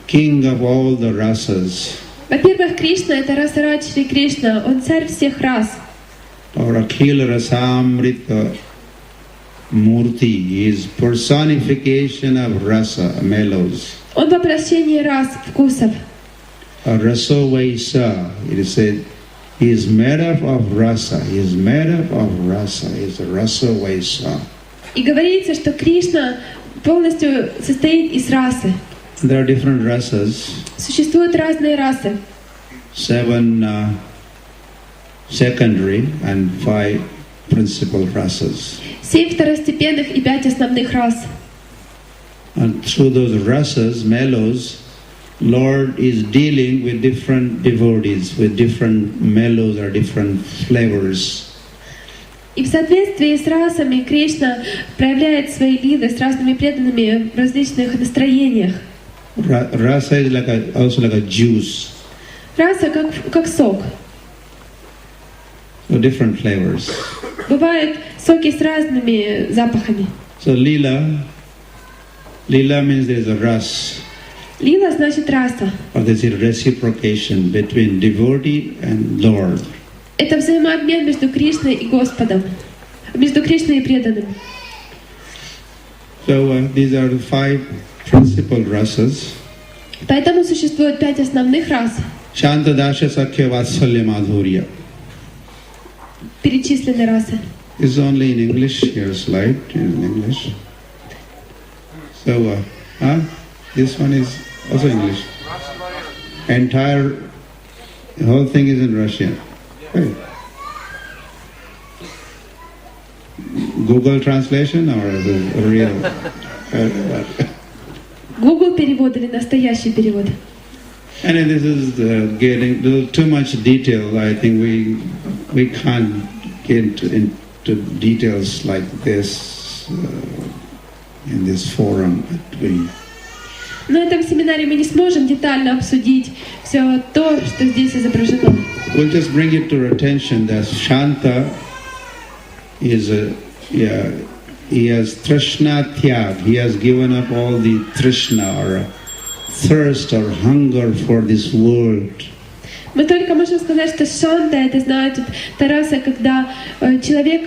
king of all the rasas. Во-первых, Кришна — это Расарадж Шри Кришна, он царь всех рас. Or Akhil Rasamrita Murti is personification of rasa, mellows. Он воплощение рас, вкусов. Raso Vaisa, it is said, he is made up of rasa, he is made up of rasa, he is a Raso Vaisa. И говорится, что Кришна полностью состоит из расы. There are different rasas. Существуют разные расы. 7 secondary and 5 principal rasas. 7 второстепенных и 5 основных рас. And through those rasas, mellows, Lord is dealing with different devotees, with different mellows or different flavors. И в соответствии с расами Кришна проявляет свои лилы с разными преданными в различных настроениях. Rasa is also like a juice. Раса как сок. So different flavors. Бывают соки с разными запахами. So Lila means there is a ras. Лила значит раса. Or there is a reciprocation between devotee and Lord. Это взаимообмен между Кришной и Господом, между Кришной и преданным. So these are the 5 principal rasas. Поэтому существует 5 основных рас. Shanta Dasha Sakhya Vatsalya Madhurya. Перечислены расы. It's only in English, your slide in English. So, this one is also English. The whole thing is in Russian. Hey. Google translation or the real? Google перевод или настоящий перевод? And this is getting a little too much detail. I think we can't get into details like this in this forum. На этом семинаре мы не сможем детально обсудить все то, что здесь изображено. We'll just bring it to your attention that Shanta is he has Trishna Tyag. He has given up all the Trishna or thirst or hunger for this world. Мы только можем сказать, что Шанта — это значит та раса, когда человек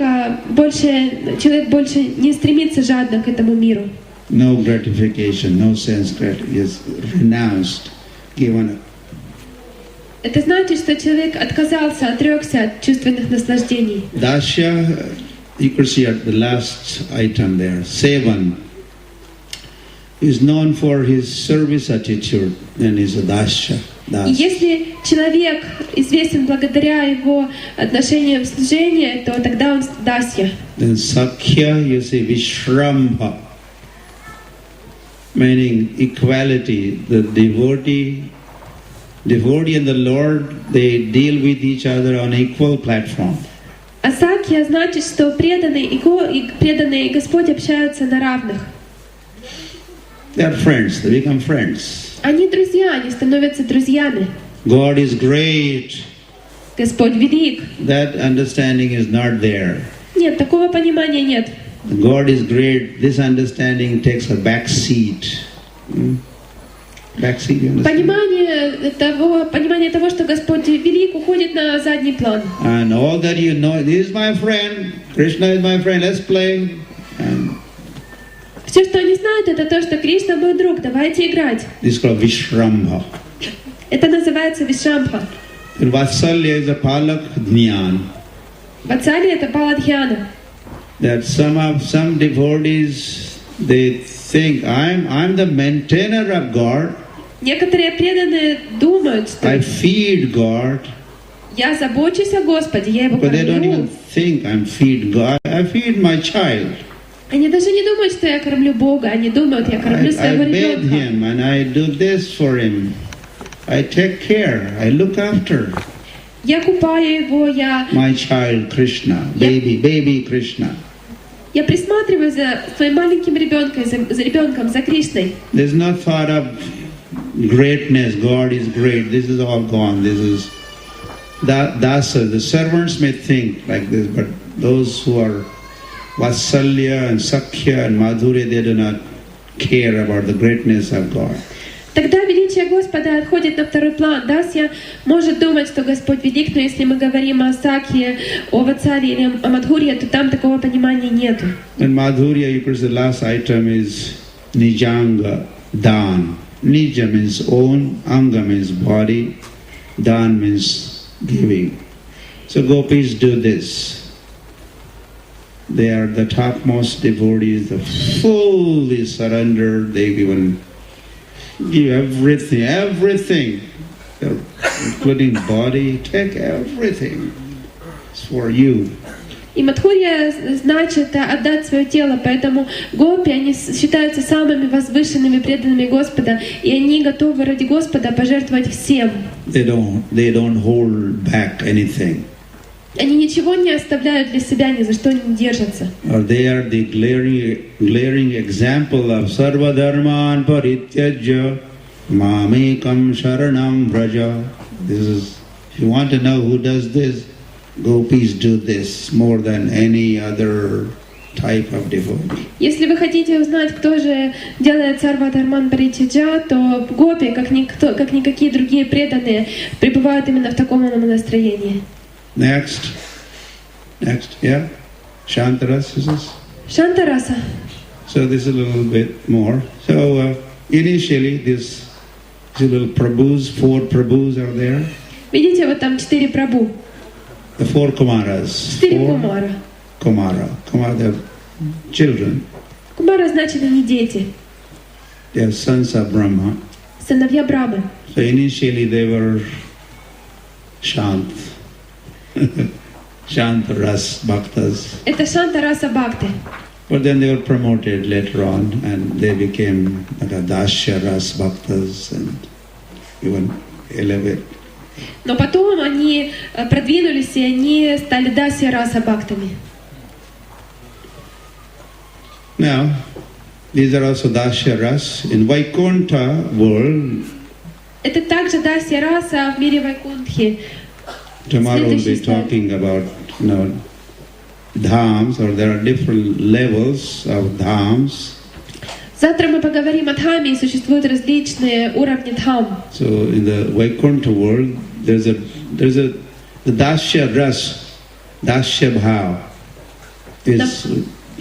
больше не стремится жадно к этому миру. No gratification, no sense gratification, is renounced, given up. Это значит, что человек отказался, отрекся от чувственных наслаждений. Dasya, you could see at the last item there, Sevan, is known for his service attitude, then is a Dasya. И если человек известен благодаря его отношениям в служении, то тогда он дасья. Then Sakhya, you see Vishrambha, meaning equality. The devotee and the Lord, they deal with each other on equal platform. А сакья значит, что преданные и Господь общаются на равных. They are friends, they become friends. Они друзья, они становятся друзьями. God is great. Господь велик. That understanding is not there. Нет, такого понимания нет. God is great. This understanding takes a back seat. Back seat, you understand? Понимание того, что Господь велик, уходит на задний план. And all that you know, this is my friend. Krishna is my friend. Let's play. And Все, что они знают, это то, что Кришна мой друг, давайте играть. This is called Vishrambha. Это называется Вишрамбха. And Vatsalya is a palak jnana. Ватсали это Паладхьяна. That some devotees, they think I'm the maintainer of God. Некоторые преданные думают, I что feed God, я забочусь о Господе, я его but they don't кормлю. even think I'm feed God. I feed my child. Они даже не думают, что я кормлю Бога, они думают, я кормлю I своего bathe ребенка. him and I do this for him. I take care. I look after Я купаю его, я my child Krishna, baby Krishna. присматриваюсь за своим маленьким ребенком, за ребенком, за Кришной. There's no thought of greatness. God is great. This is all gone. This is dasa. The servants may think like this, but those who are Vatsalya and Sakhya and Madhurya, they do not care about the greatness of God. Тогда величие Господа отходит на второй план. Дасья может думать, что Господь велик, но если мы говорим о Сакхе, о Ватсале или о Мадхурье, то там такого понимания нету. In Madhurya, you could say the last item is Nijanga, Dan. Nija means own, Anga means body, Dan means giving. So gopis do this. They are the topmost devotees, the fully surrendered, they even give everything, including body, take everything. It's for you. И Мадхурья значит отдать свое тело, поэтому гопи, они считаются самыми возвышенными преданными Господа, и они готовы ради Господа пожертвовать всем. They don't hold back anything. Они ничего не оставляют для себя, ни за что не держатся. Or they are the glaring example of sarva dharman parityajya mamekam sharanam vraja. This is, if you want to know who does this, gopis do this more than any other type of devotee. Если вы хотите узнать, кто же делает сарва дharman паритяджа, то гопи, как никакие другие преданные, пребывают именно в таком настроении. Next, yeah, Shantaras is this? Шантараса. So this is a little bit more. So initially these little prabhus, 4 prabhus are there. Видите, вот там 4 прабу, The 4 Kumaras. 4 кумара. Kumara, they're children. Кумара значит они дети, They are sons of Brahma. сыновья Брамы. So initially they were Shant. Shantaras Bhaktas. Это Шантараса Бхакти. But then they were promoted later on and they became like a Dasya Ras Bhaktas and even elevated. Но потом они продвинулись, и они стали Дасья Раса Бхактами. Now, these are also Dasya Ras. In Vaikuntha world, Это также Дасья Раса в мире Вайкунтхи. tomorrow we'll be talking about, dhams, or there are different levels of dhams. Завтра мы поговорим о Дхаме, и существуют различные уровни Дхам. So in the Vaikuntha world, there's the Dasya Ras, Dasya Bhav is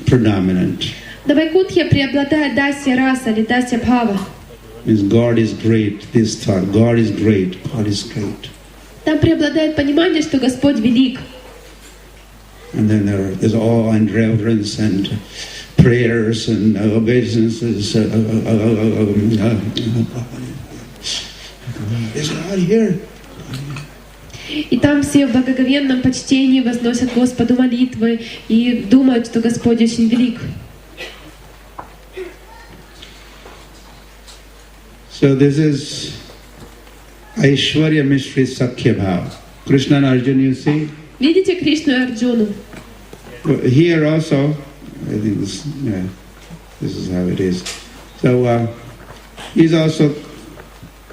predominant. На Вайкунтхе преобладает Дасья Раса или Дасья Бхава. Means God is great, this thought, God is great, God is great. Там преобладает понимание, что Господь велик. And then there's awe and reverence and prayers and obeisances. Is God here? И там все в благоговенном почтении возносят Господу молитвы и думают, что Господь очень велик. So this is Aishwarya Mystery Sakhya Bhav. Krishna and Arjuna, you see? Видите Кришну и Арджуну? Here also, I think this is how it is. So he's also,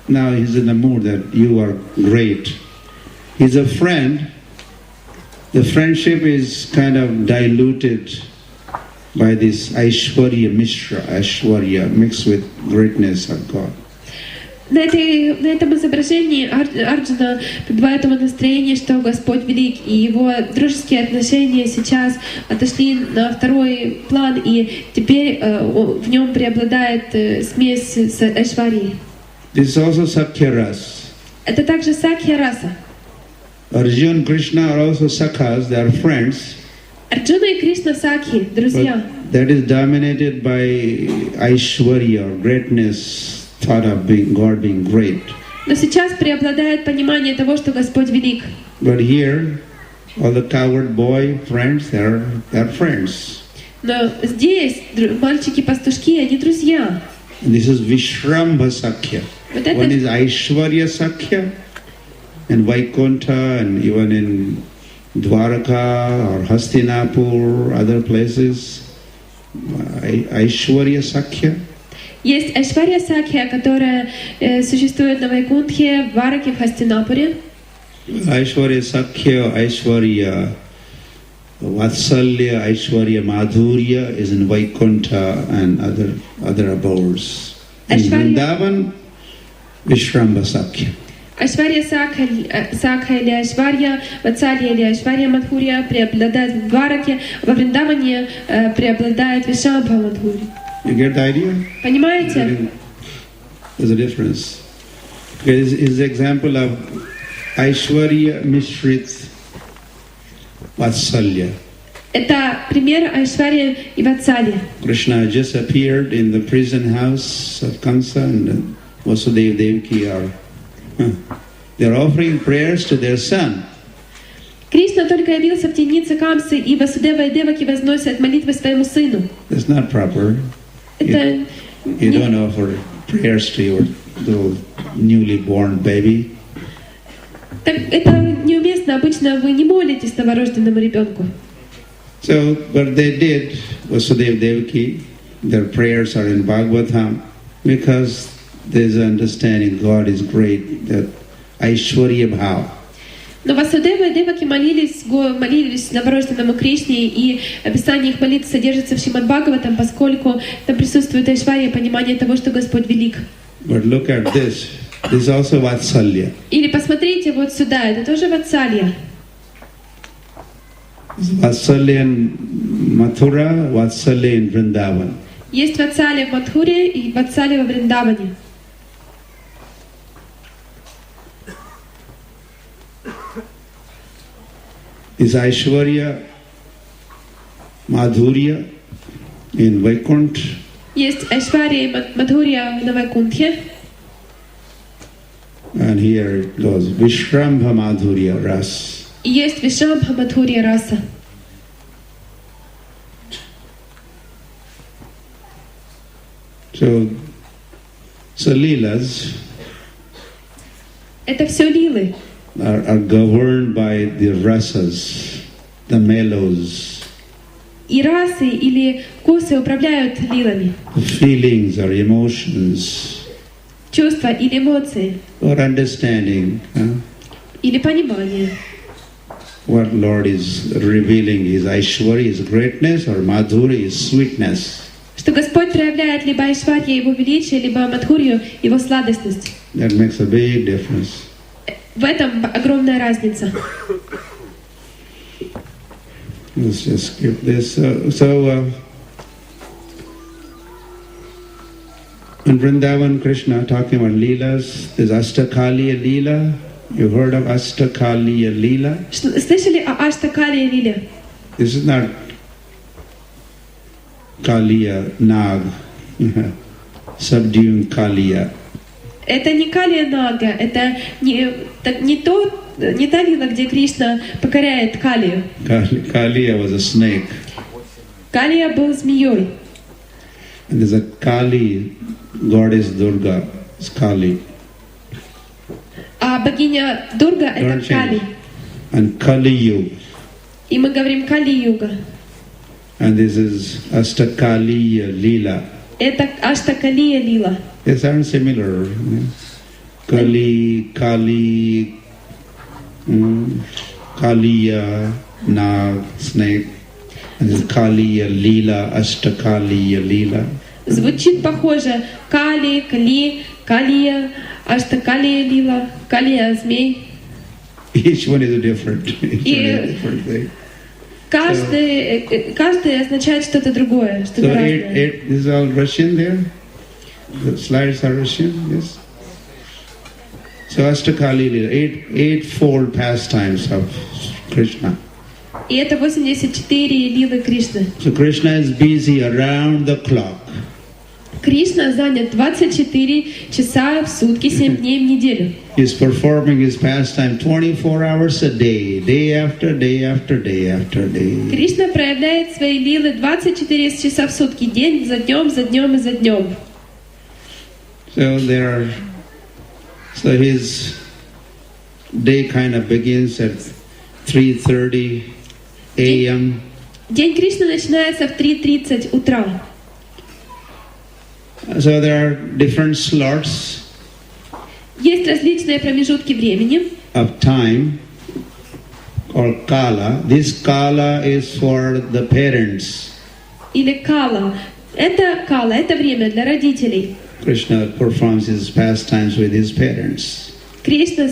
now he's in the mood that you are great. He's a friend. The friendship is kind of diluted by this Aishwarya Mishra, Aishwarya mixed with greatness of God. На этом изображении Арджуна пребывает в настроении, что Господь велик, и его дружеские отношения сейчас отошли на второй план, и теперь в нем преобладает смесь с Айшварьей. This is also Sakya Ras. Это также Сакья раса. Arjuna and Krishna are also Sakhas, they are friends. Арджуна и Кришна Сакхи, друзья. But that is dominated by Aishwarya, or greatness, thought of God being great. Но сейчас преобладает понимание того, что Господь велик. But here, all the coward boy friends, they're friends. Но здесь мальчики-пастушки, они друзья. And this is Vishrambha Sakya. Вот это One is Aishwarya Sakya, and Vaikuntha, and even in Dwaraka or Hastinapur, other places, Aishwarya Sakya. есть Айшварья Сакхия, которая существует на Вайкунтхе, в Вараке, в Хастинапуре. Aishwarya Sakya, Aishwarya Vatsalya, Aishwarya Madhurya is in Vaikuntha and other abodes. In Vrindavan, Vishrambha Sakya. Айшварья Сакха или Айшварья Ватсалья или Айшварья Мадхурья преобладает в Вараке, во Вриндаване преобладает Вишамбха Мадхурья. You get the idea? Понимаете? There's a difference. This is the example of Aishwarya Mishrit Vatsalya. Это пример Айшварья и Ватсалья. Krishna just appeared in the prison house of Kamsa, and Vasudeva Devaki they're offering prayers to their son. Кришна только явился в темнице Камсы, и Васудева и Деваки возносят молитвы своему сыну. That's not proper. Это You don't offer prayers to your little newly born baby. это неуместно. Обычно вы не молитесь новорожденному ребенку. So, but they did, Vasudeva Devaki, their prayers are in Bhagavatam, because there's an understanding God is great, that Aishwarya Bhav. Но Васудева и Деваки молились новорожденному Кришне, и описание их молитв содержится в Шримад Бхагаватам, поскольку там присутствует Айшварья, понимание того, что Господь велик. But look at this. This is also Vatsalya. Или посмотрите вот сюда, это тоже Ватсалья. Vatsalya in Mathura, Vatsalya in Vrindavan. Есть Ватсалья в Мадхуре и Ватсалья во Вриндаване. Is Aishwarya Madhurya in Vaikuntha. Есть Айшварья и Мадхурья на Вайкунтхе. And here it goes, Vishrambha Madhurya Ras. И есть Вишамбха Мадхурья раса. So Leelas Это все лилы. are governed by the rasas, the mellows. И расы или косы управляют лилами. The feelings or emotions Чувства или эмоции. or understanding Или понимание. what Lord is revealing is Aishwarya is greatness or Madhuri is sweetness. Что Господь проявляет либо Айшварья его величие, либо Мадхурью его сладостность. That makes a big difference. В этом огромная разница. Let's just skip this. In Vrindavan, Krishna talking about Leelas, there's Ashtakaliya Leela. You've heard of Ashtakaliya Leela? Слышали о Аштакалии Лиле? This is not Kaliya Nag, subduing Kaliya. Это не Калия Нага, это не та лила, где Кришна покоряет Калию. Kaliya was a snake. Калия был змеей. And there's a Kali, goddess Durga, is Kali. А богиня Дурга — это Don't Кали. change. And Kaliyu. И мы говорим Кали-юга. And this is Ashtakaliya Leela. Это Аштакалия Лила. They sound similar. Kali, Kali, Kaliya, Nag, snake. And this is Kaliya Leela, Ashtakaliya Leela. Звучит похоже. Кали, Кали, Калия, Аштакалия лила, калия змей. Each one is different. Each one И is a different thing. каждый означает что-то другое, что-то So разное. this is all Russian there? The slides are Russian, yes? So Ashtakali Lila, eightfold pastimes of Krishna. И это 84 лилы Кришны. So Krishna is busy around the clock. Кришна занят 24 часа в сутки, 7 дней в неделю. He's performing his pastime 24 hours a day, day after day after day after day. Кришна проявляет свои лилы 24 часа в сутки, день за днем, за днем и за днем. So his day kind of begins at 3:30 a.m. День Кришны начинается в 3:30 утра. So there are different slots Есть различные промежутки времени of time called kala. This kala is for the parents. или кала. Это кала, это время для родителей. Krishna performs his pastimes with his parents. Кришна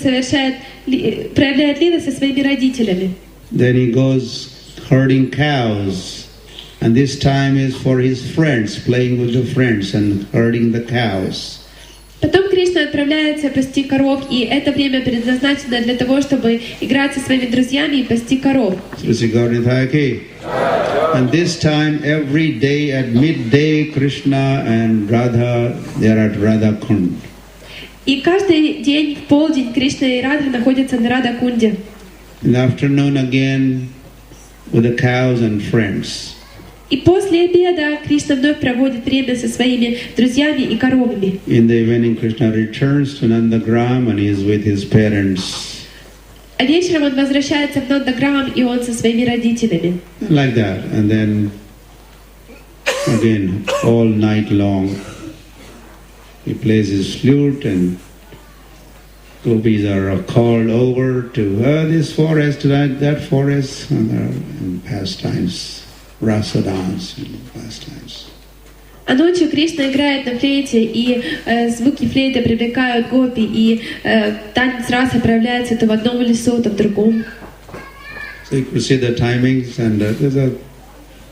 проявляет лилы со своими родителями. Then he goes herding cows, and this time is for his friends, playing with the friends and herding the cows. Потом Кришна отправляется пасти коров, и это время предназначено для того, чтобы играть со своими друзьями и пасти коров. And this time, every day at midday, Krishna and Radha, they are at Radha Kund. И каждый день в полдень Кришна и Радха находятся на Рада Кунде. In the afternoon again, with the cows and friends. И после обеда Кришна вновь проводит время со своими друзьями и коровами. In the evening, Krishna returns to Nandagram and he is with his parents. А вечером он возвращается в Нандаграм, и он со своими родителями. Like that. And then, again, all night long, he plays his flute and gopis are called over to this forest, that forest, and pastimes, rasa dance and pastimes. А ночью Кришна играет на флейте, и звуки флейты привлекают гопи, и танец раса проявляется то в одном лесу, то в другом. So you can see the timings, and there's a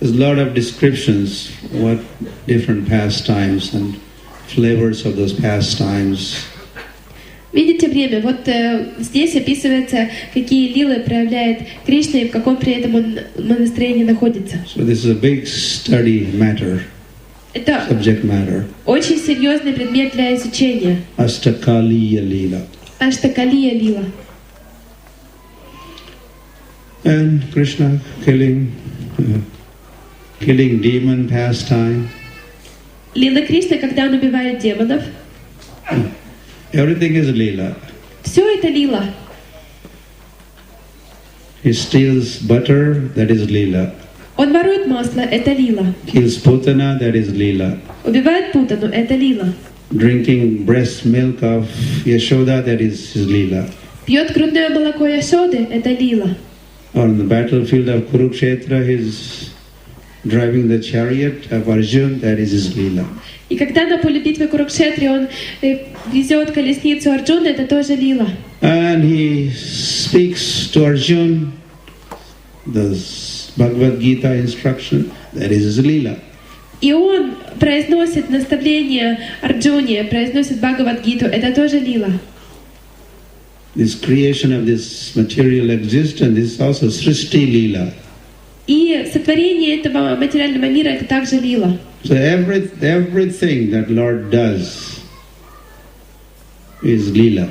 lot of descriptions what different pastimes and flavors of those pastimes. Видите время? Вот здесь описывается, какие лилы проявляет Кришна и в каком при этом он настроении находится. So this is a big study matter. Это Subject matter. очень серьезный предмет для изучения. Ashtakaliya Lila. Аштакалия лила. And Krishna killing demon pastime. Лила Кришны, когда он убивает демонов. Everything is Lila. Все это лила. He steals butter, that is Lila. Он ворует масло, это лила. Kills Putana, that is Lila. Убивает Путану, это лила. Drinking breast milk of Yashoda, that is his Lila. Пьет грудное молоко Яшоды, это лила. On the battlefield of Kurukshetra, he's driving the chariot of Arjun, that is his Lila. И когда на поле битвы Курукшетре он везет колесницу Арджуна, это тоже лила. And he speaks to Arjun the Bhagavad Gita instruction, that is his Lila. И он произносит наставление Арджуне, произносит Бхагавад-гиту, это тоже лила. This creation of this material existence, this is also Srishti Lila. И сотворение этого материального мира, это также лила. So everything that Lord does is Lila.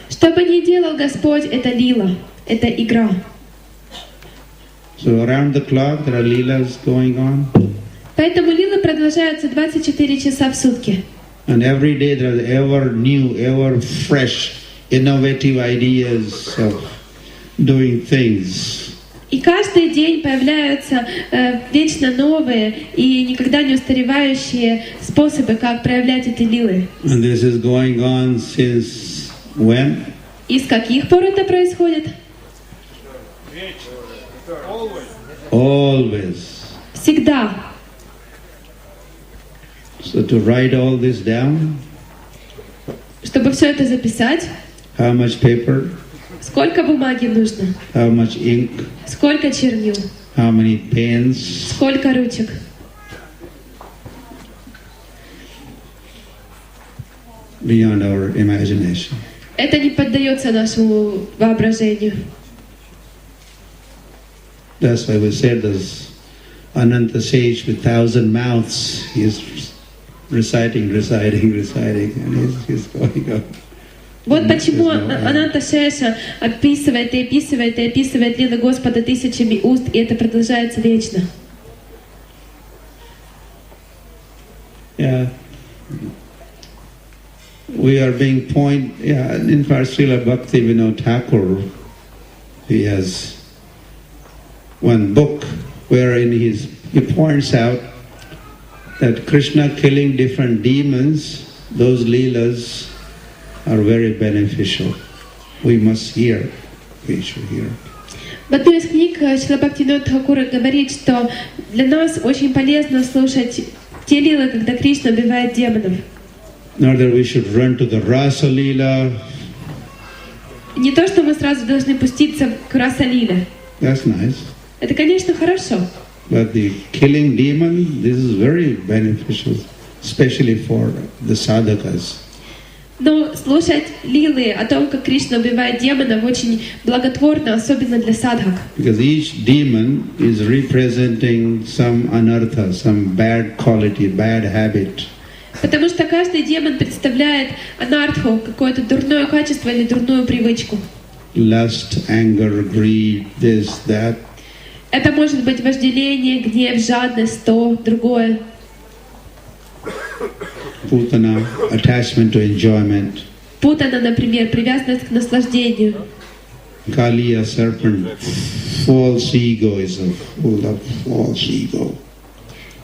Что бы ни делал Господь, это лила, это игра. So around the clock there are Leelas going on. Поэтому лилы продолжаются 24 часа в сутки. And every day there are ever new, ever fresh, innovative ideas of doing things. И каждый день появляются вечно новые и никогда не устаревающие способы, как проявлять эти лилы. And this is going on since when? И с каких пор это происходит? Always. Всегда. So to write all this down, Чтобы все это записать, how much paper, сколько бумаги нужно, how much ink, сколько чернил, how many pens. сколько ручек. Beyond our imagination. Это не поддается нашему воображению. That's why we said this Ananta sage with 1,000 mouths. He is reciting, and he's going up. Вот почему Ананта Шеша описывает и описывает и описывает лилы Господа тысячами уст, и это продолжается вечно. Yeah. We are being in fact, Srila Bhakti Vinod Thakur, he has one book wherein he points out that Krishna killing different demons, those leelas are very beneficial. We must hear. We should hear. В одной из книг Шрила Бхакти Винод Тхакур говорит, что для нас очень полезно слушать те лилы, когда Кришна убивает демонов. Not that we should run to the Rasa Leela. Не то, что мы сразу должны пуститься к Раса-лиле. That's nice. Это, конечно, хорошо. But the killing demon, this is very beneficial, especially for the sadhakas. Но слушать лилы о том, как Кришна убивает демонов, очень благотворно, особенно для садхак. Because each demon is representing some anartha, some bad quality, bad habit. Потому что каждый демон представляет анартху, какое-то дурное качество или дурную привычку. Lust, anger, greed, this, that. Это может быть вожделение, гнев, жадность, то, другое. Putana, attachment to enjoyment. Путана, например, привязанность к наслаждению. Kaliya, serpent, false egoism, full of false ego.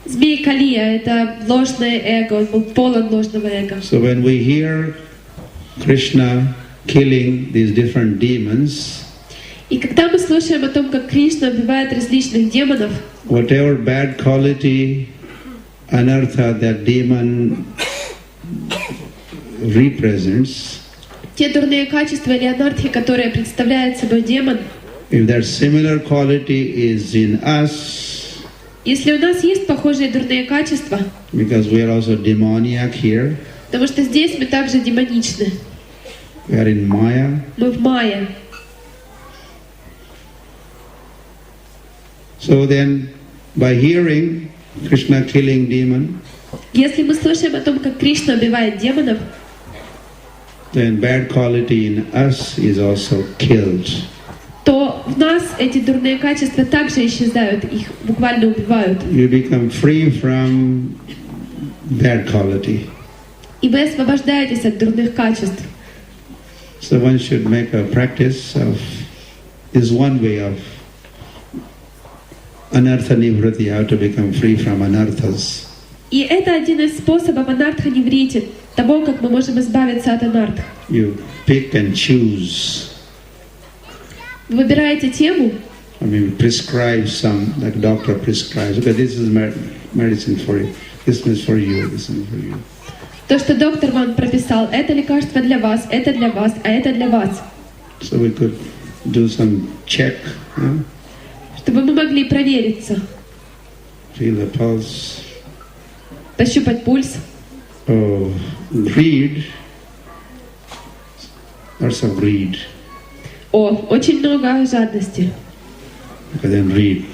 Змей Калия — это ложное эго, он был полон ложного эго. So when we hear Krishna killing these different demons, и когда мы слушаем о том, как Кришна убивает различных демонов, whatever bad quality, anartha that demon represents, те дурные качества или анартхи, которые представляет собой демон, if that similar quality is in us, если у нас есть похожие дурные качества, because we are also demoniac here, потому что здесь мы также демоничны. we are in Maya. Мы в Майя. So then, by hearing Krishna killing demon, Если мы слушаем о том, как Кришна убивает демонов, then bad quality in us is also killed. то в нас эти дурные качества также исчезают, их буквально убивают. You become free from bad quality. И вы освобождаетесь от дурных качеств. So one should make a practice of is one way of anartha nivriti, how to become free from anarthas. И это один из способов анартха ниврити, того, как мы можем избавиться от анартх. You pick and choose. Вы выбираете тему. I mean, prescribe some, like doctor prescribes. Okay, this is medicine for you. This is for you. This is for you. То, что доктор вам прописал, это лекарство для вас, а это для вас. So we could do some check, huh? Чтобы мы могли провериться. Feel the pulse. Пощупать пульс. Oh, greed. Lots of greed. О, очень много жадности. Okay, then read.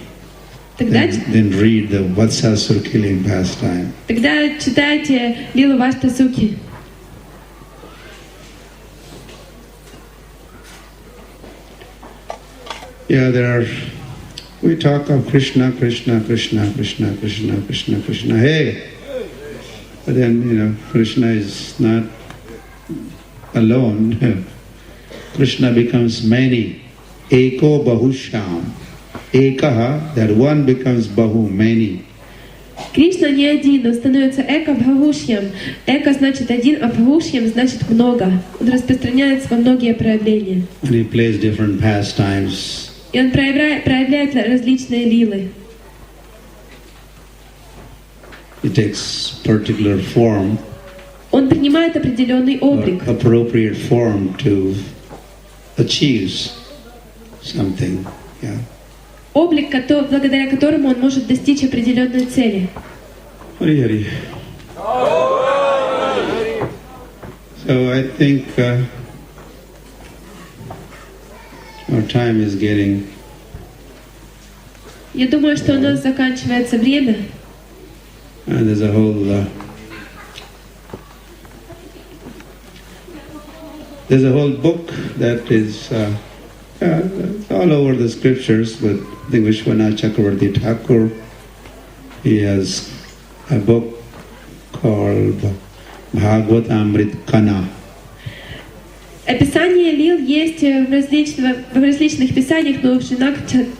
Тогда read the Vatsasur killing pastime. Тогда читайте Лилу Ваштасуки. Yeah, we talk of Krishna, Krishna, Krishna, Krishna, Krishna, Krishna, Krishna. Hey! But then, Krishna is not alone. Krishna becomes many. Eko bahusham. Ekaha, that one becomes bahu, many. Кришна не один, он становится эко-бхагушьям. Эко значит один, а бхагушьям значит много. Он распространяется во многие проявления. And he plays different pastimes. И он проявляет различные лилы. He takes particular form. Он принимает определенный облик. Appropriate form to achieve something. Yeah. Облик, благодаря которому он может достичь определенной цели. Hari Hari. So I think our time is getting. Я думаю, что у нас заканчивается время. And there's a whole book that is all over the scriptures. But I think Vishwanath Chakravarti Thakur, he has a book called Bhagavatamrit Kana. Описание лил есть в различных писаниях, но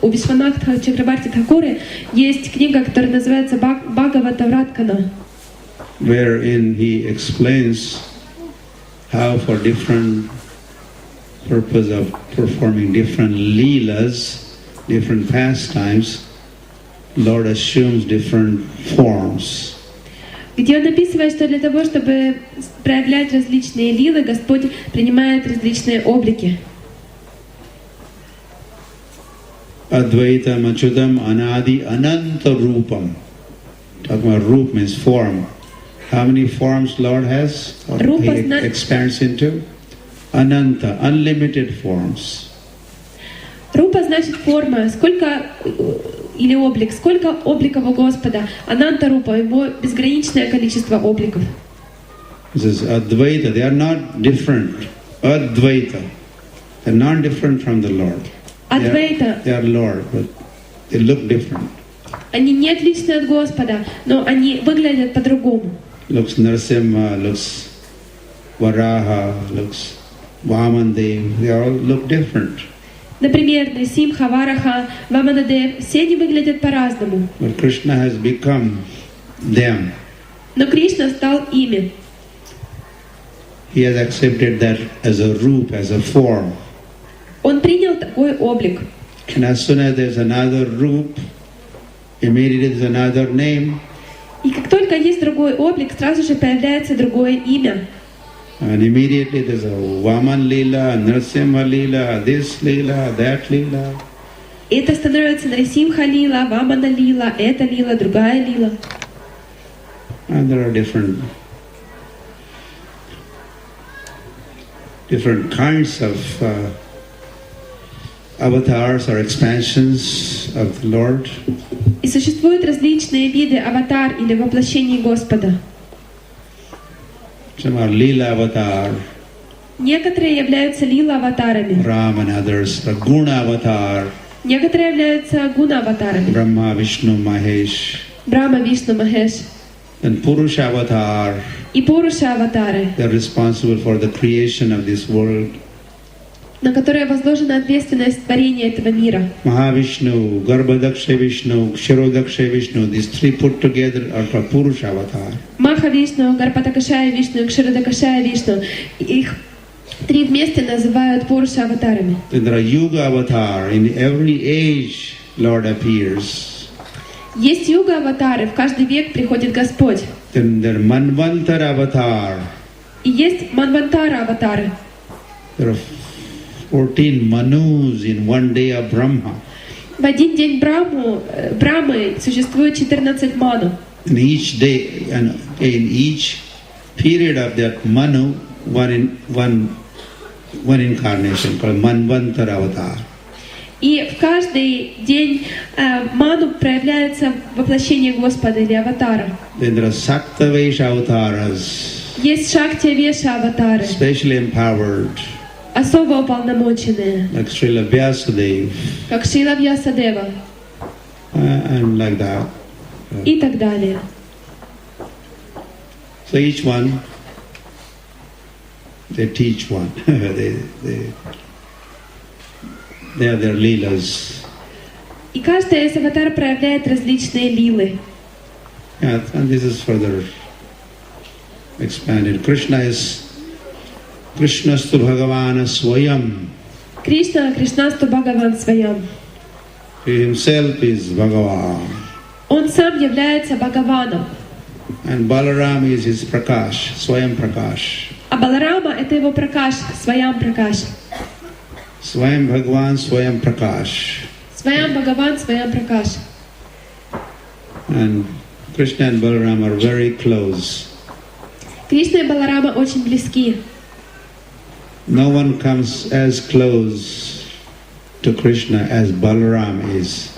у Вишванатха Чакрабарти Тхакуры есть книга, которая называется Бхагаватамрит Кана, wherein he explains how for different purpose of performing different leelas, different pastimes, Lord assumes different forms. где он описывает, что для того, чтобы проявлять различные лилы, Господь принимает различные облики. Advaitam Achyutam Anadi Ananta Rupam. Talking about Rup means form. How many forms Lord has? He expands into? Ananta, unlimited forms. Рупа значит форма. Сколько или облик? Сколько обликов у Господа? Ананта Рупа, его безграничное количество обликов. This is Advaita. They are not different. Advaita. They are not different from the Lord. Advaita. They are Lord, but they look different. Они не отличны от Господа, но они выглядят по-другому. Looks Narasimha, looks Varaha, looks Vamandev. They all look different. Например, Нарисимха, Вараха, Ваманадев, все они выглядят по-разному. But Krishna has become them. Но Кришна стал ими. He has accepted that as a roop, as a form. Он принял такой облик. And as soon as there's another roop, immediately there's another name. И как только есть другой облик, сразу же появляется другое имя. And immediately there's a Vaman Leela, Narasimha Leela, this Leela, that Leela. Это становится Нарисимха Лила, Вамана Лила, это Лила, другая Лила. And there are different kinds of avatars or expansions of the Lord. И существуют различные виды аватар или воплощений Господа. Some are Leela avatar. Некоторые являются лила-аватарами. Ram and others are Guna avatar. Некоторые являются гуна-аватарами. Brahma, Vishnu, Mahesh. Брахма, Вишну, Махеш. And Purusha avatar. И Пуруша-аватары, They are responsible for the creation of this world. на которые возложена ответственность творения этого мира. Mahavishnu, Garbhadaksha Vishnu, Kshirodaksha Vishnu, these three put together are called Purusha avatar. Маха Вишну, Гарпатакашая Вишну и Кширадакашая Вишну. Их три вместе называют Пуруша-аватарами. Then there are Yuga avatar. In every age, Lord appears. Есть юга-аватары, в каждый век приходит Господь. Then there are Manvantara avatar. И есть Манвантара-аватары. There are 14 Manus in one day of Brahma. В один день Брамы существует 14 ману. In each day, and in each period of that Manu, one incarnation called Manvantara avatar. И в каждый день ману проявляется воплощение Господа или аватара. Then there are Saktavesha avatars, Есть Шакти-Веша-аватары, specially empowered, особо уполномоченные, like Srila Vyasadeva, как Шрила Вьясадева and like that. и так далее. So each one, they teach one. They are their leelas. И каждая из аватар проявляет различные лилы. Yeah, and this is further expanded. Krishnastu Bhagavana Swayam. Кришнасту Бхагаван Своям. He himself is Bhagavan. Он сам является Бхагаваном. And Balaram is his Prakash, Swayam Prakash. А Баларама — это его Пракаш, Сваям Пракаш. Swayam Bhagwan, Swayam Prakash. Сваям Бхагаван, Сваям Пракаш. And Krishna and Balaram are very close. Кришна и Баларама очень близки. No one comes as close to Krishna as Balaram is.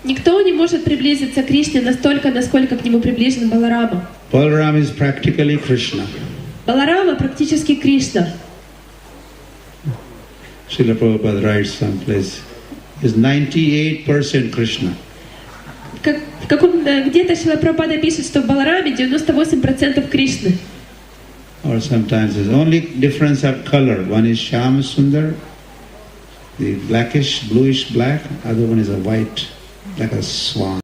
Никто не может приблизиться к Кришне настолько, насколько к нему приближен Баларама. Balaram is practically Krishna. Баларама практически Кришна. Srila Prabhupada writes someplace, is 98% Krishna. Где-то Шрила Прабхупада пишет, что в Балараме 98% Кришны. Or sometimes there's only difference of color. One is Shyama Sundar, the blackish, bluish black. Other one is a white, like a swan.